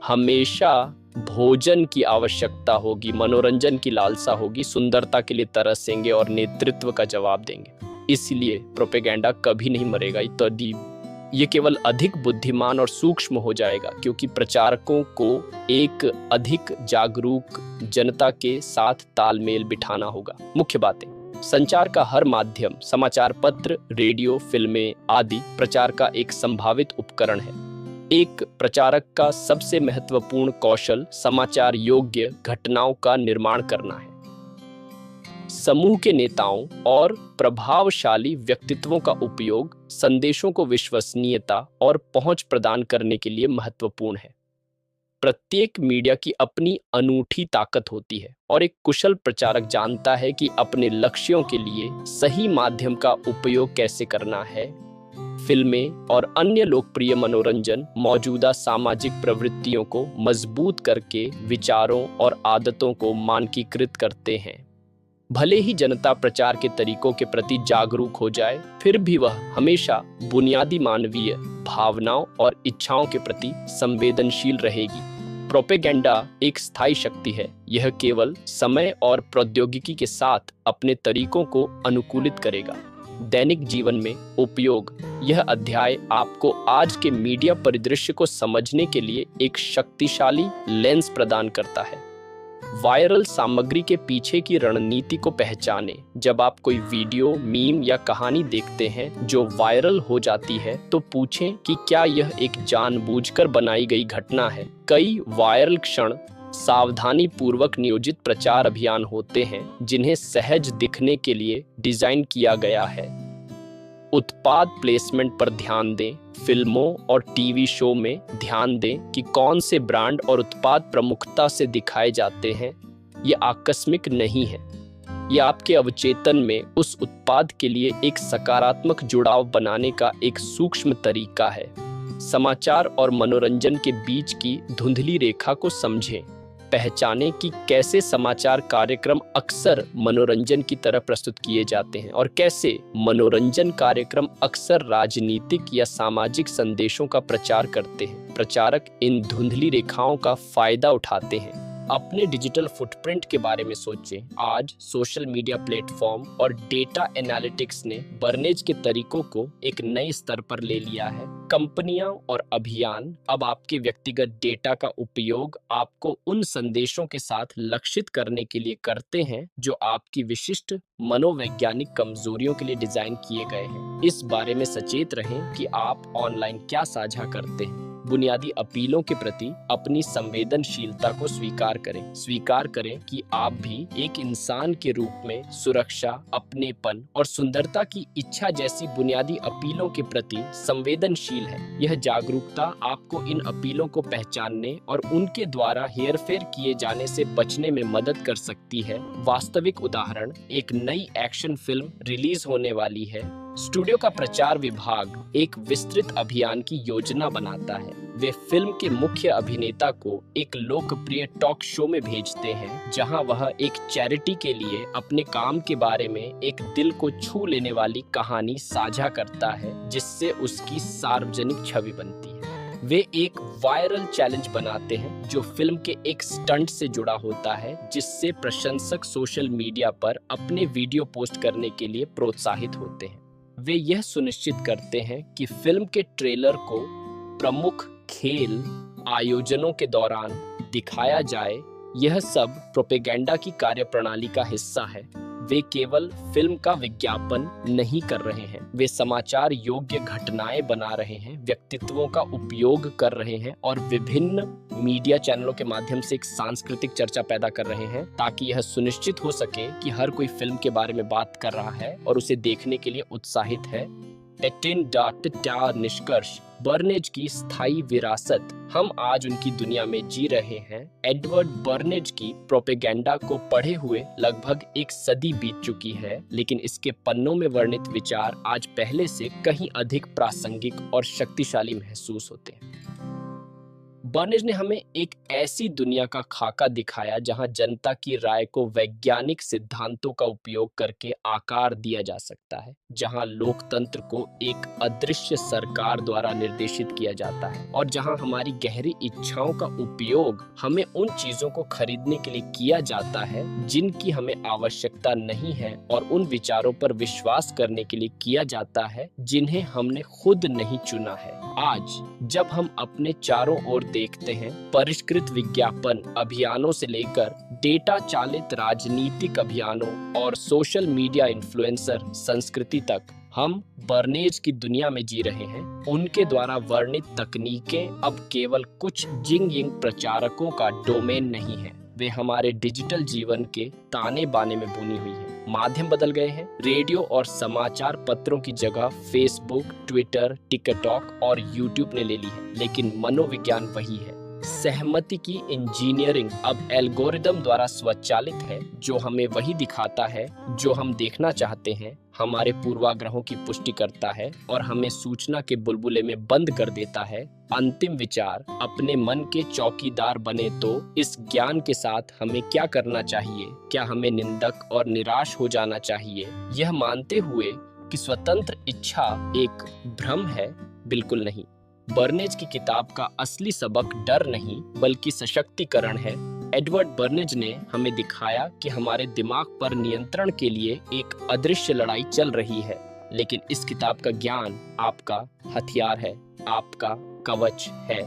हमेशा भोजन की आवश्यकता होगी, मनोरंजन की लालसा होगी, सुंदरता के लिए तरसेंगे और नेतृत्व का जवाब देंगे। इसलिए प्रोपेगेंडा कभी नहीं मरेगा, ये केवल अधिक बुद्धिमान और सूक्ष्म हो जाएगा, क्योंकि प्रचारकों को एक अधिक जागरूक जनता के साथ तालमेल बिठाना होगा। मुख्य बातें: संचार का हर माध्यम, समाचार पत्र, रेडियो, फिल्में आदि प्रचार का एक संभावित उपकरण है। एक प्रचारक का सबसे महत्वपूर्ण कौशल समाचार योग्य घटनाओं का निर्माण करना है। समूह के नेताओं और प्रभावशाली व्यक्तित्वों का उपयोग संदेशों को विश्वसनीयता और पहुंच प्रदान करने के लिए महत्वपूर्ण है। प्रत्येक मीडिया की अपनी अनूठी ताकत होती है और एक कुशल प्रचारक जानता है कि अपने लक्ष्यों के लिए सही माध्यम का उपयोग कैसे करना है। फिल्में और अन्य लोकप्रिय मनोरंजन मौजूदा सामाजिक प्रवृत्तियों को मजबूत करके विचारों और आदतों को मानकीकृत करते हैं। भले ही जनता प्रचार के तरीकों के प्रति जागरूक हो जाए, फिर भी वह हमेशा बुनियादी मानवीय भावनाओं और इच्छाओं के प्रति संवेदनशील रहेगी। प्रोपेगेंडा एक स्थायी शक्ति है। यह केवल समय और प्रौद्योगिकी के साथ अपने तरीकों को अनुकूलित करेगा। दैनिक जीवन में उपयोग: यह अध्याय आपको आज के मीडिया परिदृश्य को समझने के लिए एक शक्तिशाली लेंस प्रदान करता है। वायरल सामग्री के पीछे की रणनीति को पहचानें। जब आप कोई वीडियो, मीम या कहानी देखते हैं जो वायरल हो जाती है, तो पूछें कि क्या यह एक जानबूझकर बनाई गई घटना है। कई वायरल क्षण सावधानी पूर्वक नियोजित प्रचार अभियान होते हैं जिन्हें सहज दिखने के लिए डिजाइन किया गया है। उत्पाद प्लेसमेंट पर ध्यान दें। फिल्मों और टीवी शो में ध्यान दें कि कौन से ब्रांड और उत्पाद प्रमुखता से दिखाए जाते हैं। ये आकस्मिक नहीं है, ये आपके अवचेतन में उस उत्पाद के लिए एक सकारात्मक जुड़ाव बनाने का एक सूक्ष्म तरीका है। समाचार और मनोरंजन के बीच की धुंधली रेखा को समझें। पहचानें कि कैसे समाचार कार्यक्रम अक्सर मनोरंजन की तरह प्रस्तुत किए जाते हैं और कैसे मनोरंजन कार्यक्रम अक्सर राजनीतिक या सामाजिक संदेशों का प्रचार करते हैं। प्रचारक इन धुंधली रेखाओं का फायदा उठाते हैं। अपने डिजिटल फुटप्रिंट के बारे में सोचें। आज सोशल मीडिया प्लेटफॉर्म और डेटा एनालिटिक्स ने बर्नेज के तरीकों को एक नए स्तर पर ले लिया है। कंपनियां और अभियान अब आपके व्यक्तिगत डेटा का उपयोग आपको उन संदेशों के साथ लक्षित करने के लिए करते हैं जो आपकी विशिष्ट मनोवैज्ञानिक कमजोरियों के लिए डिजाइन किए गए हैं। इस बारे में सचेत रहें कि आप ऑनलाइन क्या साझा करते हैं। बुनियादी अपीलों के प्रति अपनी संवेदनशीलता को स्वीकार करें कि आप भी एक इंसान के रूप में सुरक्षा, अपनेपन और सुंदरता की इच्छा जैसी बुनियादी अपीलों के प्रति संवेदनशील है। यह जागरूकता आपको इन अपीलों को पहचानने और उनके द्वारा हेरफेर किए जाने से बचने में मदद कर सकती है। वास्तविक उदाहरण: एक नई एक्शन फिल्म रिलीज होने वाली है। स्टूडियो का प्रचार विभाग एक विस्तृत अभियान की योजना बनाता है। वे फिल्म के मुख्य अभिनेता को एक लोकप्रिय टॉक शो में भेजते हैं जहां वह एक चैरिटी के लिए अपने काम के बारे में एक दिल को छू लेने वाली कहानी साझा करता है जिससे उसकी सार्वजनिक छवि बनती है। वे एक वायरल चैलेंज बनाते हैं जो फिल्म के एक स्टंट से जुड़ा होता है जिससे प्रशंसक सोशल मीडिया पर अपने वीडियो पोस्ट करने के लिए प्रोत्साहित होते हैं। वे यह सुनिश्चित करते हैं कि फिल्म के ट्रेलर को प्रमुख खेल आयोजनों के दौरान दिखाया जाए। यह सब प्रोपेगेंडा की कार्यप्रणाली का हिस्सा है। वे केवल फिल्म का विज्ञापन नहीं कर रहे हैं, वे समाचार योग्य घटनाएं बना रहे हैं, व्यक्तित्वों का उपयोग कर रहे हैं और विभिन्न मीडिया चैनलों के माध्यम से एक सांस्कृतिक चर्चा पैदा कर रहे हैं ताकि यह सुनिश्चित हो सके कि हर कोई फिल्म के बारे में बात कर रहा है और उसे देखने के लिए उत्साहित है। टेटिन निष्कर्ष, बर्नेज की स्थायी विरासत। हम आज उनकी दुनिया में जी रहे हैं। एडवर्ड बर्नेज की प्रोपेगेंडा को पढ़े हुए लगभग एक सदी बीत चुकी है, लेकिन इसके पन्नों में वर्णित विचार आज पहले से कहीं अधिक प्रासंगिक और शक्तिशाली महसूस होते हैं। बर्नेज ने हमें एक ऐसी दुनिया का खाका दिखाया जहां जनता की राय को वैज्ञानिक सिद्धांतों का उपयोग करके आकार दिया जा सकता है, जहां लोकतंत्र को एक अदृश्य सरकार द्वारा निर्देशित किया जाता है और जहां हमारी गहरी इच्छाओं का उपयोग हमें उन चीजों को खरीदने के लिए किया जाता है जिनकी हमें आवश्यकता नहीं है और उन विचारों पर विश्वास करने के लिए किया जाता है जिन्हें हमने खुद नहीं चुना है। आज जब हम अपने चारों ओर देखते हैं, परिष्कृत विज्ञापन अभियानों से लेकर डेटा चालित राजनीतिक अभियानों और सोशल मीडिया इन्फ्लुएंसर संस्कृति तक, हम बर्नेज की दुनिया में जी रहे हैं। उनके द्वारा वर्णित तकनीकें अब केवल कुछ जिंग प्रचारकों का डोमेन नहीं है, वे हमारे डिजिटल जीवन के ताने बाने में बुनी हुई है। माध्यम बदल गए हैं। रेडियो और समाचार पत्रों की जगह फेसबुक, ट्विटर, टिकटॉक और यूट्यूब ने ले ली है, लेकिन मनोविज्ञान वही है। सहमति की इंजीनियरिंग अब एल्गोरिदम द्वारा स्वचालित है, जो हमें वही दिखाता है जो हम देखना चाहते हैं, हमारे पूर्वाग्रहों की पुष्टि करता है और हमें सूचना के बुलबुले में बंद कर देता है। अंतिम विचार, अपने मन के चौकीदार बने तो इस ज्ञान के साथ हमें क्या करना चाहिए? क्या हमें निंदक और निराश हो जाना चाहिए, यह मानते हुए कि स्वतंत्र इच्छा एक भ्रम है? बिल्कुल नहीं। बर्नेज की किताब का असली सबक डर नहीं बल्कि सशक्तिकरण है। एडवर्ड बर्नेज ने हमें दिखाया कि हमारे दिमाग पर नियंत्रण के लिए एक अदृश्य लड़ाई चल रही है, लेकिन इस किताब का ज्ञान आपका हथियार है, आपका कवच है।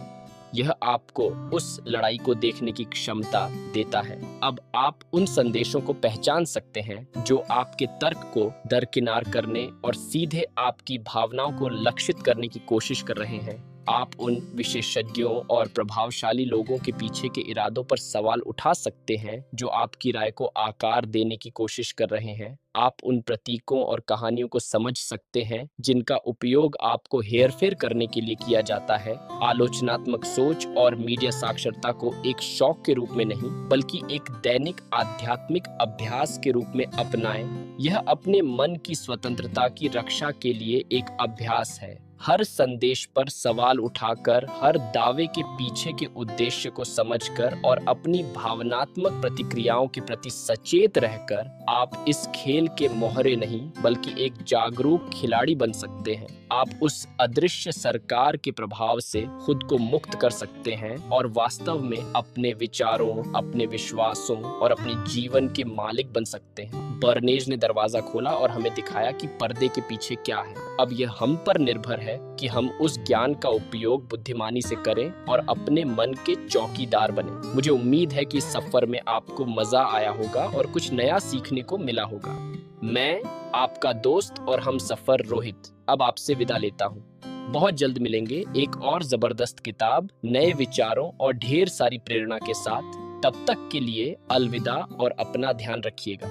यह आपको उस लड़ाई को देखने की क्षमता देता है। अब आप उन संदेशों को पहचान सकते हैं जो आपके तर्क को दरकिनार करने और सीधे आपकी भावनाओं को लक्षित करने की कोशिश कर रहे हैं। आप उन विशेषज्ञों और प्रभावशाली लोगों के पीछे के इरादों पर सवाल उठा सकते हैं जो आपकी राय को आकार देने की कोशिश कर रहे हैं। आप उन प्रतीकों और कहानियों को समझ सकते हैं जिनका उपयोग आपको हेरफेर करने के लिए किया जाता है। आलोचनात्मक सोच और मीडिया साक्षरता को एक शौक के रूप में नहीं बल्कि एक दैनिक आध्यात्मिक अभ्यास के रूप में अपनाएं। यह अपने मन की स्वतंत्रता की रक्षा के लिए एक अभ्यास है। हर संदेश पर सवाल उठाकर, हर दावे के पीछे के उद्देश्य को समझकर और अपनी भावनात्मक प्रतिक्रियाओं के प्रति सचेत रहकर आप इस खेल के मोहरे नहीं बल्कि एक जागरूक खिलाड़ी बन सकते हैं। आप उस अदृश्य सरकार के प्रभाव से खुद को मुक्त कर सकते हैं और वास्तव में अपने विचारों, अपने विश्वासों और अपने जीवन के मालिक बन सकते हैं। बर्नेज ने दरवाजा खोला और हमें दिखाया कि पर्दे के पीछे क्या है। अब यह हम पर निर्भर है कि हम उस ज्ञान का उपयोग बुद्धिमानी से करें और अपने मन के चौकीदार बने। मुझे उम्मीद है कि इस सफर में आपको मजा आया होगा और कुछ नया सीखने को मिला होगा। मैं आपका दोस्त और हम सफर रोहित अब आपसे विदा लेता हूँ। बहुत जल्द मिलेंगे एक और जबरदस्त किताब, नए विचारों और ढेर सारी प्रेरणा के साथ। तब तक के लिए अलविदा और अपना ध्यान रखिएगा।